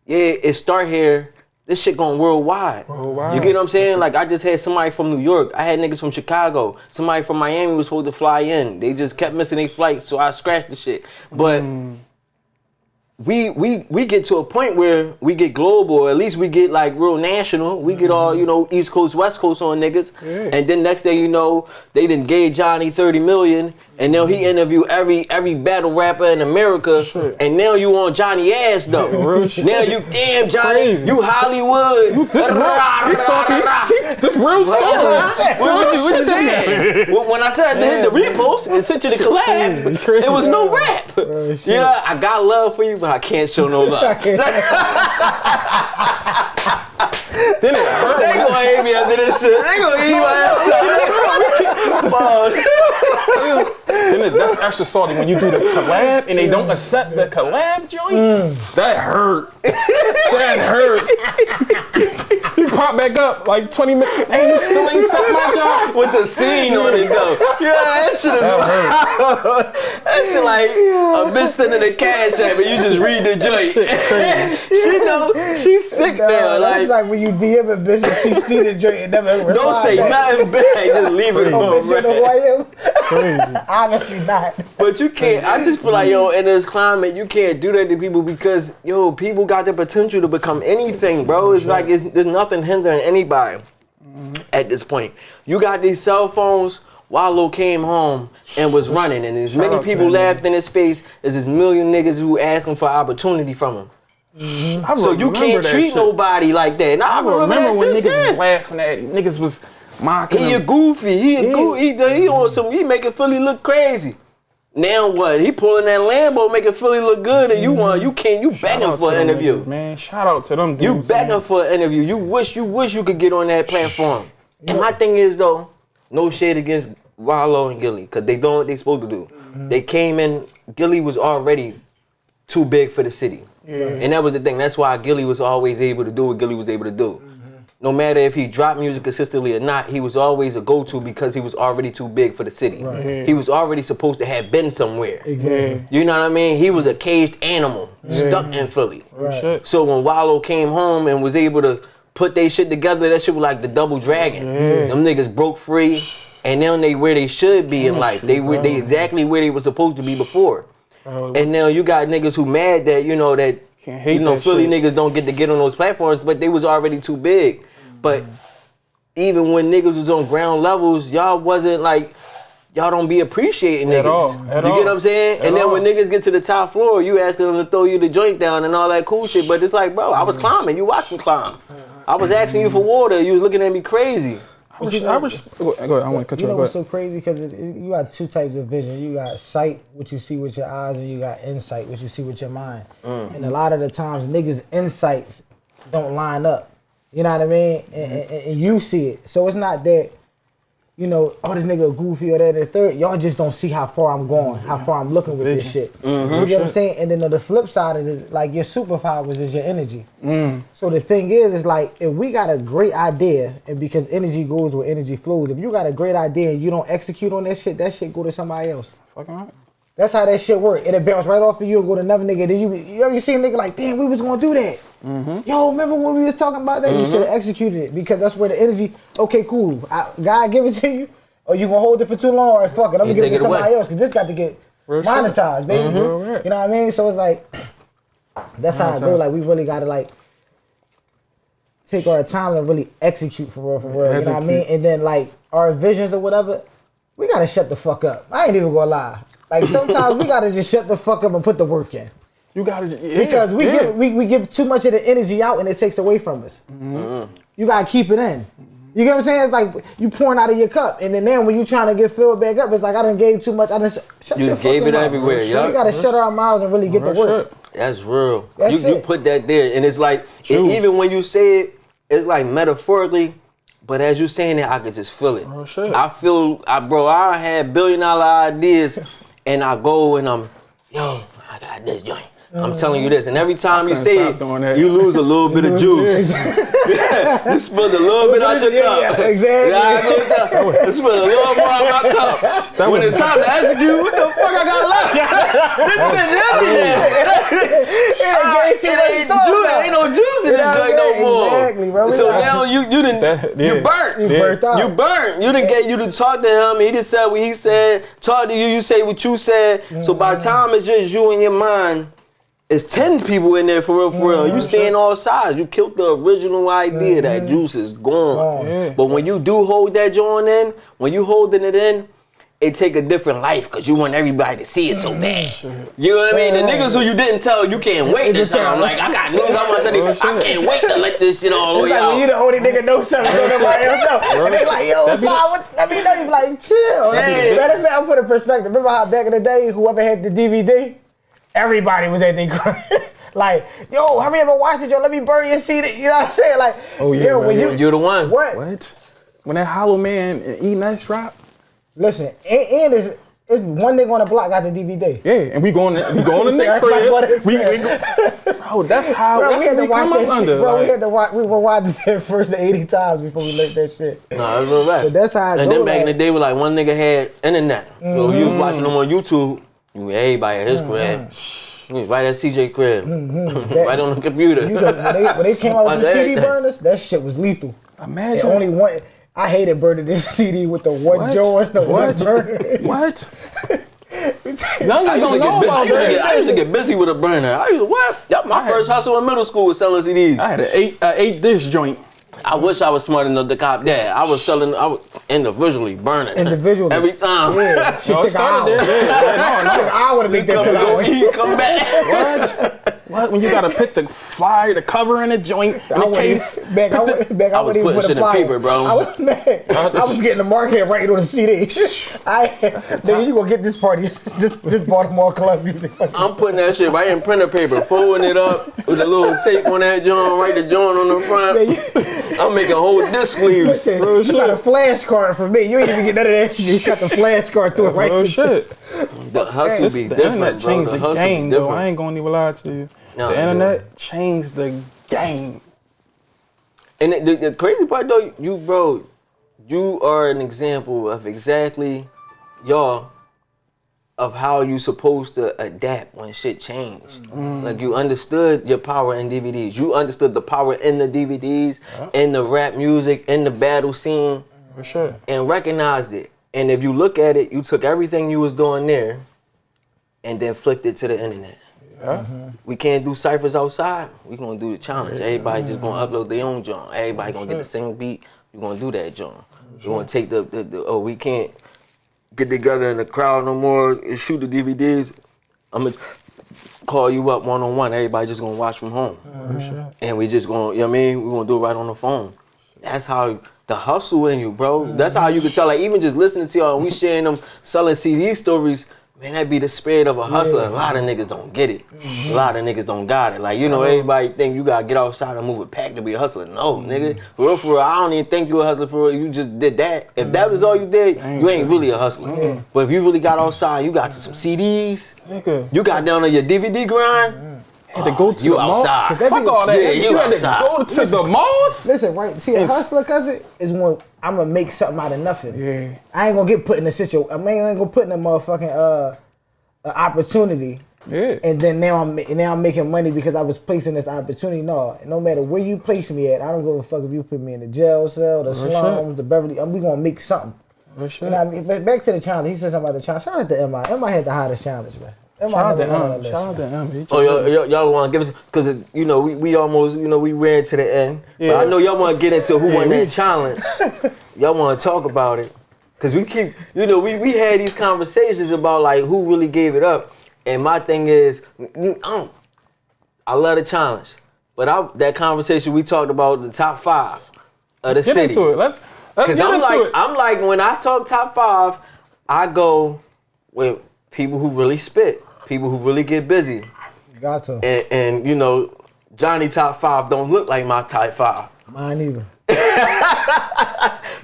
yeah, it start here, this shit going worldwide. You get what I'm saying? Like, I just had somebody from New York. I had niggas from Chicago. Somebody from Miami was supposed to fly in. They just kept missing their flights, so I scratched the shit. But we get to a point where we get global, or at least we get like real national. We get all, you know, East Coast, West Coast on niggas. And then next thing you know, they done gave Johnny 30 million. And now he interview every battle rapper in America. And now you on Johnny ass though. Now you, damn Johnny, you Hollywood. This real stuff. What you saying? When I said I hit the repost and sent you the collab, it was no rap. Yeah, I got love for you, but I can't show no love. Then it hurt. They gonna hate me after this shit. They gonna eat my ass. Then that's extra salty when you do the collab and they don't accept the collab joint. That hurt. That hurt. You pop back up like 20 minutes. Hey, you still ain't accept my job? With the scene on it though. Yeah, that shit is wild. That shit like a bitch sending a cash app and you just read the joint. She know she's sick now. That's like when you DM a bitch and she see the joint and never reply. Don't say nothing bad. Just leave it on. You know who I am? Crazy. Honestly not. But you can't, I just feel like, yo, in this climate, you can't do that to people because, yo, people got the potential to become anything, bro. It's like, there's nothing hindering anybody at this point. You got these cell phones. Wallow came home and was running, and as many people laughed in his face as there's million niggas who asking for opportunity from him. So you can't treat nobody like that. And I remember when niggas was laughing at him. Niggas was mocking him. He a goofy. He on some. He making Philly look crazy. Now what? He pulling that Lambo, making Philly look good, and you begging for an interview. Niggas, man, shout out to them dudes. You begging for an interview. You wish you could get on that platform. And my thing is though, no shade against Wallow and Gilly, cause they doing what they supposed to do. They came in. Gilly was already too big for the city. And that was the thing. That's why Gilly was always able to do what Gilly was able to do. No matter if he dropped music consistently or not, he was always a go-to because he was already too big for the city. He was already supposed to have been somewhere. Exactly. You know what I mean? He was a caged animal stuck in Philly. So when Wallow came home and was able to put their shit together, that shit was like the double dragon. Them niggas broke free, and now they where they should be in life. They exactly where they were supposed to be before. And now you got niggas who mad that, Philly niggas don't get on those platforms, but they was already too big. But even when niggas was on ground levels, y'all wasn't like, y'all don't be appreciating niggas. You get what I'm saying? And then when niggas get to the top floor, you asking them to throw you the joint down and all that cool shit. But it's like, bro, I was climbing. You watched me climb. I was asking you for water. You was looking at me crazy. Go ahead, I want to cut you off. You know what's so crazy? Because you got two types of vision. You got sight, what you see with your eyes, and you got insight, what you see with your mind. And a lot of the times, niggas' insights don't line up. You know what I mean? And you see it. So it's not that, oh, this nigga goofy or that and the third. Y'all just don't see how far I'm going, how far I'm looking with this shit. You get what I'm saying? And then on the flip side of this, like your superpowers is your energy. So the thing is like, if we got a great idea, and because energy goes where energy flows, if you got a great idea and you don't execute on that shit go to somebody else. Fucking right. That's how that shit work. It'll bounce right off of you and go to another nigga. Then you ever see a nigga like, damn, we was gonna do that. Yo, remember when we was talking about that? You should have executed it because that's where the energy, okay, cool. God give it to you, or you gonna hold it for too long, or fuck it, I'm gonna give it to somebody else because this got to get monetized, baby. You know what I mean? So it's like, that's how it go. Like, we really gotta like take our time and really execute for real. You know what I mean? And then like our visions or whatever, we gotta shut the fuck up. I ain't even gonna lie. Like sometimes we gotta just shut the fuck up and put the work in. You gotta, because we give too much of the energy out and it takes away from us. You gotta keep it in. You get what I'm saying? It's like you pouring out of your cup, and then when you trying to get filled back up, it's like I done gave too much. I done shut your gave it mouth. Everywhere. We gotta shut our mouths and really get the work. That's real. You put that there, and it's like even when you say it, it's like metaphorically. But as you saying it, I could just feel it. I feel, I had $1 billion ideas, and I go and I got this joint. I'm telling you this, and every time you couldn't say stop it, doing that. you lose a little bit of juice. You spilled a little bit out your cup. Yeah, exactly. You spilled a little more out my cup. When it's time to execute, what the fuck I got left? This bitch empty now. It ain't no juice in this joint no more. Exactly, bro. So now you burnt. You burnt out. You burnt. You didn't get you to talk to him. He just said what he said. Talk to you. You say what you said. So by the time it's just you in your mind, it's 10 people in there for real. You seeing all sides. You killed the original idea that juice is gone. Yeah. But when you do hold that joint in, when you holding it in, it take a different life because you want everybody to see it so bad. You know what I mean? The niggas who you didn't tell, you can't wait to tell them. Like, I got news I want to tell you. I can't wait to let this shit all the way Like out. when you the only nigga know something, don't nobody else know. And they like, yo, what's up? Let me know. You be like, chill. Yeah. Matter of fact, I'll put in perspective. Remember how back in the day, whoever had the DVD, everybody was at their crib. Like, yo, have you ever watched it? Yo, let me burn your CD. You know what I'm saying? Like, Oh, yeah, yo, man. when You're the one. What? When that Hollow Man and E Nice drop? Listen, and it's one nigga on the block got the DVD. Yeah, and we going to Nick That's my crib. brother's Bro, that's how Bro, that's we had what to we watch come that up shit. under. Bro, like, we had to watch. We were watching that first 80 times before we learned that shit. Nah, that's real bad. But that's how I And go, then back in the like- day, like one nigga had internet. So you was watching them on YouTube. You everybody at his crib. You was right at CJ crib. Right on the computer. When they came out with the CD Everything. burners, that shit was lethal. imagine. And only one. I hated burning this CD with the one What? joint, the one What? burner. What? I Youngins used, don't to know about get, that. I used to get busy with a burner. I used to, what? Yep, my first hustle in middle school was selling CDs. I had an eight dish joint. I wish I was smart enough to cop that. I was individually burning. Individually. Every time. Yeah, shit No, it took an started hour. there. Yeah, It took an hour to make that to the Go hour. eat, come back. What? When you gotta put the flyer, the cover in the joint, in I the wouldn't case. even, back, I wouldn't was even putting put shit a in flyer. paper, bro. I was getting the market right on the CD. Nigga, you gonna get this party, this Baltimore club music. I'm putting that shit right in printer paper, folding it up with a little tape on that joint, write the joint on the front. I'm making whole disc sleeves. Listen, you got a flashcard for me. You ain't even get none of that shit. You got the flashcard through it right Oh in shit. The hustle be The different, internet bro. changed The the hustle game, be though. I different. ain't gonna even lie to you. No, The internet changed the game. And the crazy part though, you are an example of exactly, of how you supposed to adapt when shit changed. Like you understood your power in DVDs. You understood the power in the DVDs, in the rap music, in the battle scene, For sure. and recognized it. And if you look at it, you took everything you was doing there and then flipped it to the internet. Yeah. We can't do ciphers outside. We gonna do the challenge. Everybody just gonna upload their own joint. Everybody gonna get the same beat. We gonna do that joint. We gonna take the we can't get together in the crowd no more and shoot the DVDs. I'm gonna call you up one-on-one. Everybody just gonna watch from home. Sure. And we just gonna, you know what I mean? We gonna do it right on the phone. That's how the hustle in you, bro. That's how you can tell, like even just listening to y'all and we sharing them selling CD stories, man, that be the spirit of a hustler. A lot of niggas don't get it. A lot of niggas don't got it. Like, everybody think you gotta get outside and move a pack to be a hustler. No, nigga. For real, I don't even think you a hustler for real. You just did that. If that was all you did, you ain't really a hustler. But if you really got outside, you got to some CDs, Nigga. you got down on your DVD grind, Had to go to you the mall. outside. Fuck all that. Yeah, you you had outside. to go to the malls? Listen, right? See, a hustler, cousin, is when I'm gonna make something out of nothing. Yeah. I ain't gonna get put in a situation. I ain't gonna put in a motherfucking opportunity. Yeah. And then now I'm making money because I was placed in this opportunity. No matter where you place me at, I don't give a fuck if you put me in the jail cell, the slums, the Beverly. We gonna make something. For sure. You know what I mean? But back to the challenge. He said something about the challenge. Shout out to M.I. M.I. had the hottest challenge, man. Shout out to never won on M. that Shout out list, to man. M. He just- Oh, y'all want to give us, because, we almost, we ran to the end. Yeah. But I know y'all want to get into who won that challenge. Y'all want to talk about it. Because we keep, we had these conversations about, like, who really gave it up. And my thing is, I love the challenge. But that conversation we talked about, the top 5 of the Get city. into it. Let's get into it. I'm like, when I talk top 5, I go with people who really spit. People who really get busy. Got to. And Johnny top 5 don't look like my top 5. Mine either.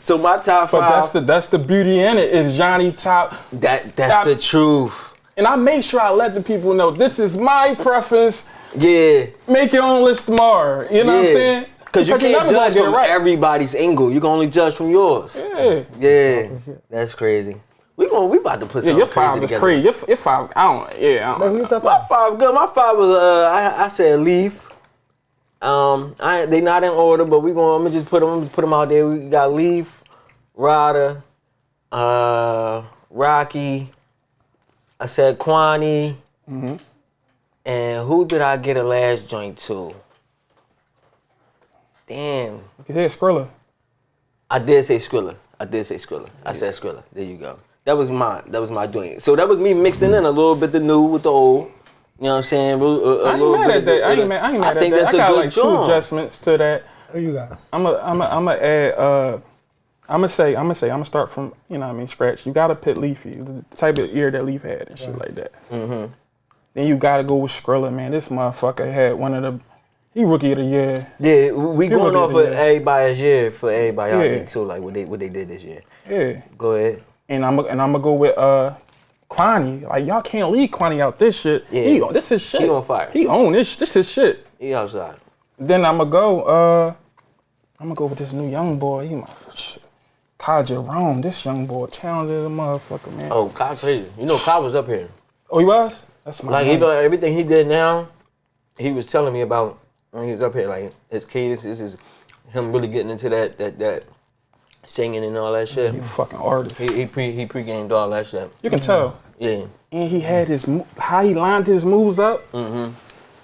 So my top 5. But that's the beauty in it. Is Johnny top? That's the truth. And I make sure I let the people know this is my preference. Yeah. Make your own list tomorrow. You know what I'm saying? Because you can't judge from right. everybody's angle. You can only judge from yours. Yeah. Yeah. That's crazy. We about to put something your 5 is crazy. Your 5, I don't. My 5 good. My 5 was I said Leaf. They not in order, but I'm gonna just put them out there. We got Leaf, Ryder, Rocky. I said Kwani. Mm-hmm. And who did I get a last joint to? Damn. You said Skrilla. I did say Skrilla. I said Skrilla. There you go. That was my joint. So that was me mixing in a little bit the new with the old. You know what I'm saying? I ain't mad at that. I ain't mad at that. I got like 2 adjustments to that. Who you got? I'm gonna start from, you know what I mean, scratch. You gotta put Leafy, the type of ear that Leaf had and shit like that. Mm-hmm. Then you gotta go with Skrilla, man. This motherfucker had he rookie of the year. Yeah, we going off of everybody's year for everybody out there too, like what they did this year. Yeah. Go ahead. And I'm gonna go with Kwani. Like, y'all can't leave Kwani out this shit. Yeah. This is shit. He on fire. He own this. This is shit. He outside. Then I'm gonna go with this new young boy. He my Kai Jerome. This young boy talented as a motherfucker, man. Oh, Kai crazy. You know, Kai was up here. Oh, he was? That's my like everything he did now. He was telling me about when he was up here. Like his cadence, this is him really getting into that singing and all that shit. He a fucking artist. He pre-gamed all that shit. You can tell. Yeah. And he had how he lined his moves up and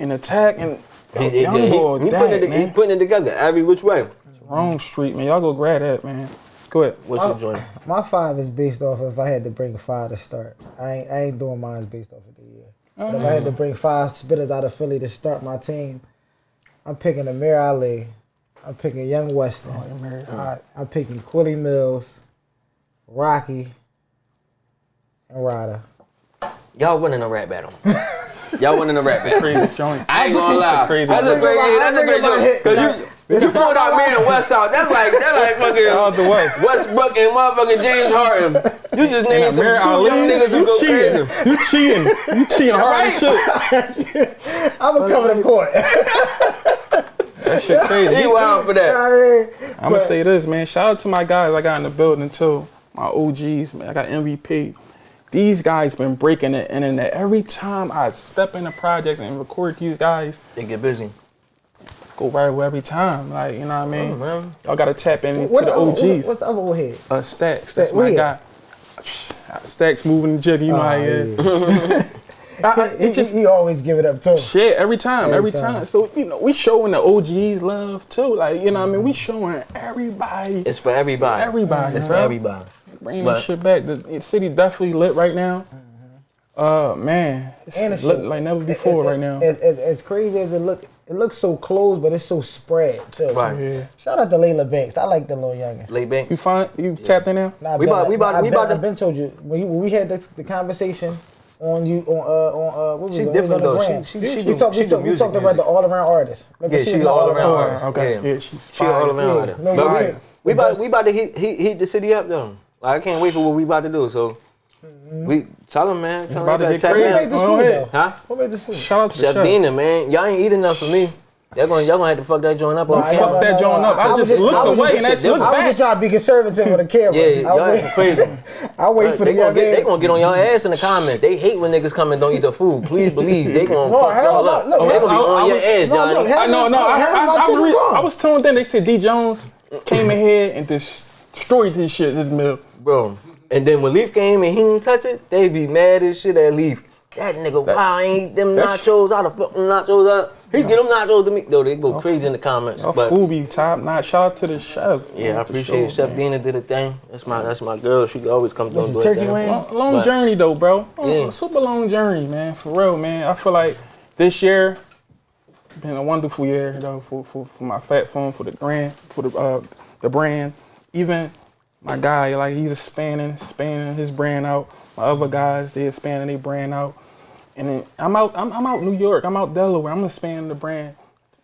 attack and he putting it together every which way. Wrong street, man. Y'all go grab that, man. Go ahead. What's your joint? My 5 is based off of if I had to bring 5 to start. I ain't doing mine based off of the year. But if I had to bring 5 spitters out of Philly to start my team, I'm picking Amir Ali. I'm picking Young Weston. I'm picking Quilly Mills, Rocky, and Ryder. Y'all winning a rap battle. Y'all winning a rap battle. Crazy joint. I ain't gonna lie. That's a great joint. Cause you pulled out me and West South. That's like fucking Westbrook and motherfucking James Harden. You just named some 2 young niggas who go crazy. You cheating hard as shit. I'm gonna come to court. That shit crazy. He wild for that. I'm gonna say this, man. Shout out to my guys I got in the building too. My OGs, man. I got MVP. These guys been breaking the internet. Every time I step in the projects and record these guys, they get busy. Go viral every time. Like, you know what I mean? Oh, man. Y'all gotta tap into the OGs. What's the other old head? Stacks. That's my guy. Stacks moving the jig, you know how he is. He always give it up too. Shit, every time. So, you know, we showing the OGs love too. Like, you know what I mean? We showing everybody. It's for everybody. It's for everybody. Bringing this shit back. The city definitely lit right now. Man, it's lit like never before right now. As crazy as it looks so close, but it's so spread too. Right. Yeah. Shout out to Layla Banks. I like the little youngin. Lay Banks. You tapped in now? Nah, I've been told you when we had the conversation on what was She's it? different though. We talked about the all around artist. Yeah, she's all around artist. Okay. Yeah, she's all around artist. No, we about to heat the city up though. Like, I can't wait for what we about to do. So we tell them, man. It's about to get Who crazy. made this food though? Huh? Who made this food? Shout out to Chef the chef. Dina, man. Y'all ain't eat enough for me. Y'all gonna have to fuck that joint up. Fuck that joint up. I just looked away and that looked I was back. just trying to be conservative with the camera. Yeah, y'all ain't crazy. I wait for They the young man. They gonna get on y'all ass in the comments. They hate when niggas come and don't eat the food. Please believe they gonna fuck y'all up. look, They gonna be on your ass, Johnny. I was telling them, they said D Jones came in here and destroyed this shit, this meal. Bro. And then when Leaf came and he didn't touch it, they be mad as shit at Leaf. That nigga, wow, I ain't them nachos. I'd have flipped them nachos up. He get them nachos to me. Though they go crazy in the comments. Y'all food be top notch. Shout out to the chefs. Yeah, I appreciate it. Chef Dina did a thing. That's my girl. She always come through and do turkey it. wing? Long journey though, bro. Yeah. Super long journey, man. For real, man. I feel like this year been a wonderful year, though, for my fat phone, for the brand, the brand. Even my guy, like, he's expanding his brand out. My other guys, they expanding their brand out. And then I'm out New York, I'm out Delaware. I'm expanding the brand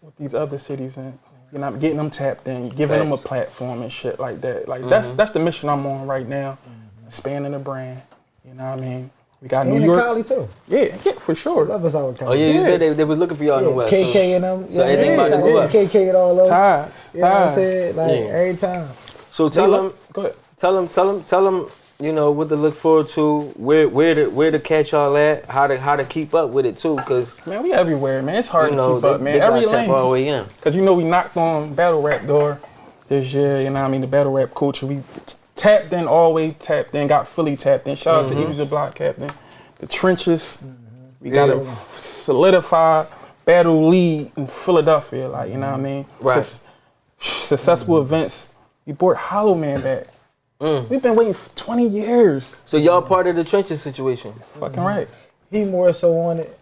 with these other cities, and you know, I'm getting them tapped in, giving them a platform and shit like that. Like that's the mission I'm on right now. Expanding the brand. You know what I mean? We got And New in York. Cali too. Yeah, for sure. Love us out with Cali. Oh yeah, you said they was looking for y'all in the West. KK and them. So everything about to go up. KK and all of them. Ties. You know what I'm saying? Like every time. So tell them, Go ahead. tell them, you know, what to look forward to, where to catch y'all at, how to keep up with it too, cause Man, we everywhere, man. It's hard you to know keep up, man. they Every gotta tap all the lane. way in. Cause you know we knocked on battle rap door this year. You know what I mean? The battle rap culture. We tapped in, always tapped in. Got Philly tapped in. Shout out to Easy the Block Captain. The trenches. We got a solidified battle lead in Philadelphia. Like you know what I mean? Right. Successful events. We brought Hollow Man back. We've been waiting for 20 years. So y'all part of the trenches situation. Fucking right. He more so on it.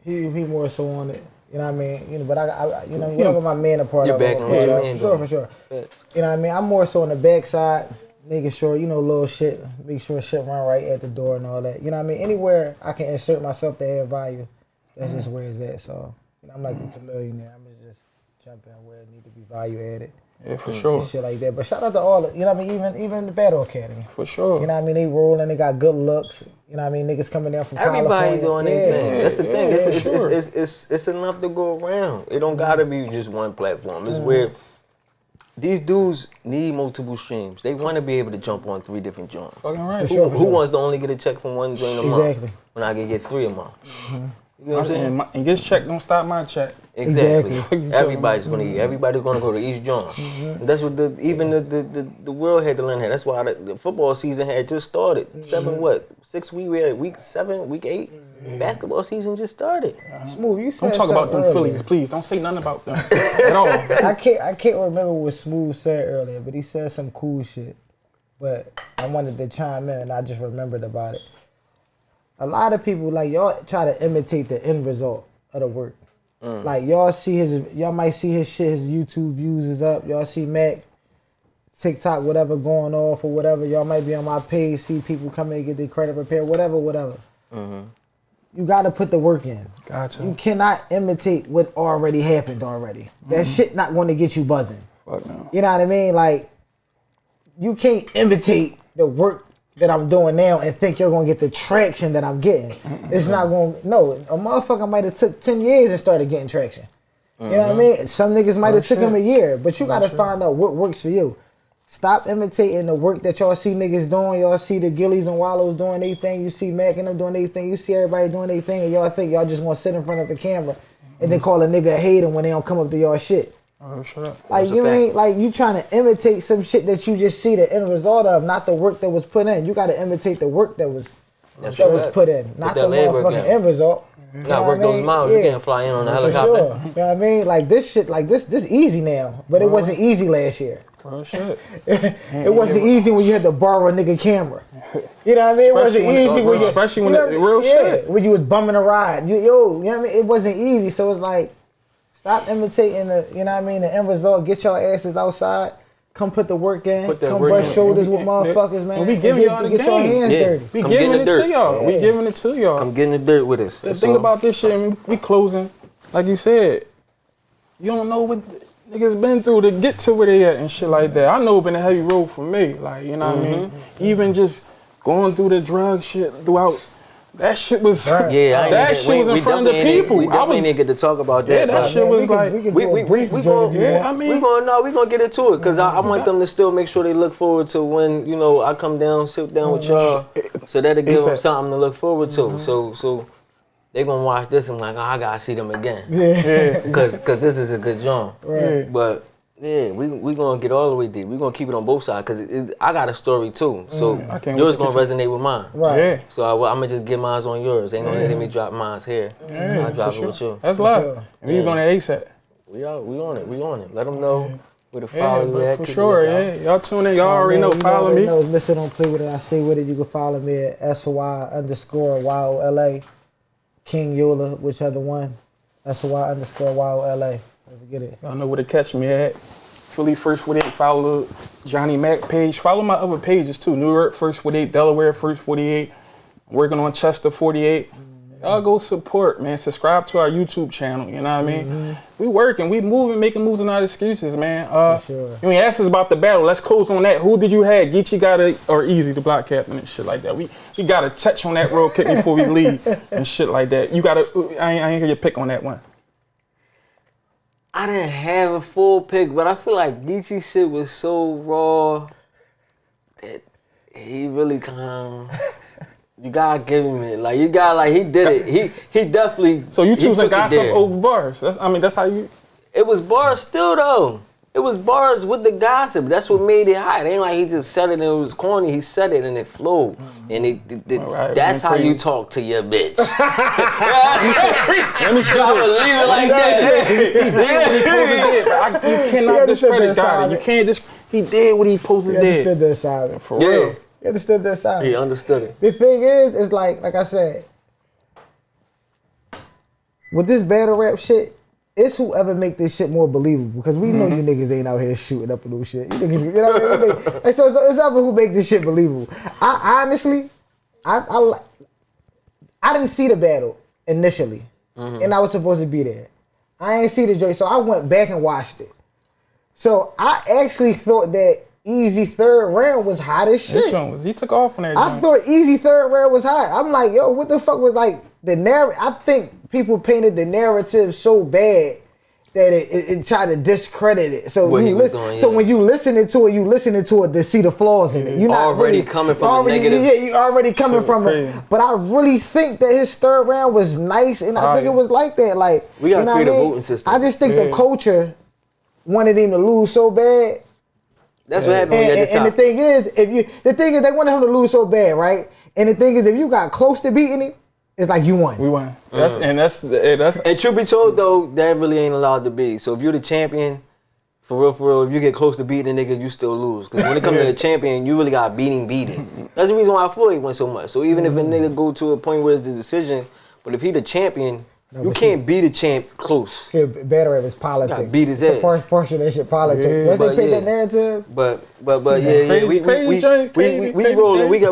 He more so on it. You know what I mean? You know, but I you know, whatever my man a part You're of. back I'm on a part what your of, man for sure, doing. for sure. Yeah. You know what I mean? I'm more so on the backside, making sure, you know, little shit, make sure shit run right at the door and all that. You know what I mean? Anywhere I can insert myself to add value, that's just where it's at. So, you know, I'm like a chameleon there. I'm gonna just jump in where it need to be value added. Yeah, for sure. And shit like that. But shout out to all the, you know what I mean, even the Battle Academy. For sure. You know what I mean? They rolling, they got good looks. You know what I mean? Niggas coming down from Everybody California. doing their thing. That's the thing. Yeah, It's enough to go around. It don't gotta be just one platform. It's where these dudes need multiple streams. They want to be able to jump on 3 different joints. Fucking right. sure. Who wants to only get a check from one joint a month? Exactly. When I can get 3 a month. You know what I'm saying? And this check don't stop my check. Exactly. Everybody's gonna eat. Everybody's gonna go to each joint. And that's what the world had to learn that. That's why the football season had just started. 6 weeks? We had week 7, week 8. Basketball season just started. Smooth, you said Don't talk about them something Phillies, earlier. please. Don't say nothing about them at all. I can't remember what Smooth said earlier, but he said some cool shit. But I wanted to chime in, and I just remembered about it. A lot of people, like, y'all try to imitate the end result of the work. Like, y'all might see his shit, his YouTube views is up. Y'all see Mac, TikTok, whatever going off or whatever. Y'all might be on my page, see people come in and get their credit repaired, whatever. You gotta put the work in. Gotcha. You cannot imitate what already happened already. That shit not gonna get you buzzing. Fuck no. You know what I mean? Like, you can't imitate the work that I'm doing now and think you're gonna get the traction that I'm getting. It's not gonna, no, a motherfucker might have took 10 years and started getting traction. You know what I mean? Some niggas might have took them a year, but you gotta find out what works for you. Stop imitating the work that y'all see niggas doing. Y'all see the Gillies and Wallows doing their thing. You see Mac and them doing their thing. You see everybody doing their thing, and y'all think y'all just gonna sit in front of a camera and then call a nigga a hater when they don't come up to y'all shit. Oh, shut up. Like, you ain't, like, you trying to imitate some shit that you just see the end result of, not the work that was put in. You gotta imitate the work that was put in, not the motherfucking end result. Not work those miles. You can't fly in on a For helicopter. sure. You know what I mean? Like, this shit, like, this easy now, but it wasn't easy last year. Oh, shit. It wasn't easy when you had to borrow a nigga camera. You know what I mean? It wasn't easy when you, especially when you know the what I mean? real shit. When you was bumming a ride. You know what I mean? It wasn't easy, so it's like, stop imitating the, you know what I mean, the end result. Get your asses outside. Come put the work in. Come brush shoulders with motherfuckers, man. And we giving y'all the get your game. hands dirty. We Come giving get in it the to dirt. y'all. We giving it to y'all. Come get in the dirt with us. The thing about this shit, I mean, we closing, like you said, you don't know what niggas been through to get to where they at and shit like that. I know it's been a heavy road for me, like, you know what I mean? Even just going through the drug shit throughout, that shit was, Yeah, that shit was in front of the people. We definitely didn't get to talk about that. Yeah, that but shit was like, we gonna get into it because I want them to still make sure they look forward to when, you know, I come down, sit down with y'all, so that'll give them something to look forward to. So they gonna watch this and like, oh, I gotta see them again. Yeah. Cause this is a good joint. Right. But yeah, we gonna get all the way deep. We gonna keep it on both sides because I got a story too. So yours gonna resonate with mine. Right. Yeah. So I'm gonna just get mine on yours. Ain't no need me drop mine here. I'll drop it with you. That's love. And we on that ASAP. We on it. Let them know where to follow you at. For sure, Y'all tune in. Y'all already know. Follow me. Listen, don't play with it. I say with it. You can follow me at SOY_WildLA. King Yola, whichever one. SOY_WildLA. Let's get it. Y'all know where to catch me at. Philly First with 8. Follow the Johnnie Mac page. Follow my other pages too. New York First with 8. Delaware First 48. Working on Chester 48. Y'all go support, man. Subscribe to our YouTube channel. You know what I mean? We working, we moving, making moves and not excuses, man. sure. You asked us about the battle. Let's close on that. Who did you have? Geechee got it or Easy, the block captain and shit like that. We gotta touch on that real quick before we leave and shit like that. You gotta. I ain't hear your pick on that one. I didn't have a full pick, but I feel like Geechee shit was so raw that he really kind of. You gotta give him it. Like you got like he did it. He definitely. So you choosing gossip there. over bars? That's how you. It was bars still though. It was bars with the gossip. That's what made it hot. It ain't like he just said it and it was corny. He said it and it flowed. And Right, that's how crazy. you talk to your bitch. Let me see. I would leave it like that. He did what he supposed to do. You cannot discredit God. You can't just. He did what he supposed to He do. understood the assignment. For real. He understood the assignment. He understood it. The thing is like I said, with this battle rap shit, it's whoever make this shit more believable. Because we know you niggas ain't out here shooting up and no shit. You niggas, you know what I mean? And so it's whoever who make this shit believable. I honestly, I didn't see the battle initially. And I was supposed to be there. I ain't see the joint, so I went back and watched it. So I actually thought that Easy third round was hot as shit. He took off on that. I thought Easy third round was hot. I'm like, yo, what the fuck was like the narrative? I think people painted the narrative so bad that it tried to discredit it. So What when he you was listen, doing, so yeah. when you listening to it to see the flaws in it. You're not Already really, coming from the negative. Yeah, you already coming from crazy. it. But I really think that his third round was nice, and I think it was like that. Like We gotta you know create what I a mean? voting system. I just think the culture wanted him to lose so bad. That's what happened when you at the top. And the thing is, they wanted him to lose so bad, right? And the thing is, if you got close to beating him, it's like you won. We won. That's. And truth be told though, that really ain't allowed to be. So if you're the champion, for real, if you get close to beating a nigga, you still lose. Because when it comes to the champion, you really got beating. That's the reason why Floyd won so much. So even if a nigga go to a point where it's the decision, but if he the champion, you can't beat a champ close. See, battle rap is politics. Gotta beat his It's ass. a portion of that shit politics. Yeah, Once they but pick yeah. that narrative, But yeah, we Crazy rolling. journey.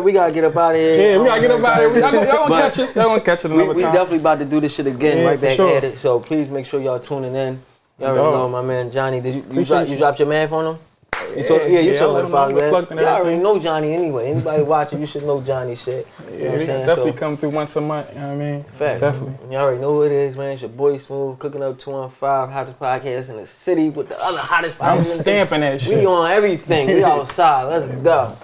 We gotta get up out of here. Yeah, we gotta get up out of here. Y'all gonna But catch us. Y'all gonna catch it another We time. definitely about to do this shit again, Yeah, right for back sure. at it. So please make sure y'all tuning in. Y'all already Dog. know my man Johnny. Did you Appreciate you. dropped your math on him? You told him, Yeah, you I told let him him to follow know that. plugged and Y'all already everything. know Johnny anyway. Anybody watching, you should know Johnny shit. You know Yeah, what we I'm saying? definitely So, come through once a month. You know what I mean? facts. Definitely. You already know who it is, man. It's your boy Smooth, cooking up 215, hottest podcast in the city with the other hottest podcast. I'm in the city. stamping that shit. We on everything. We outside. Let's go.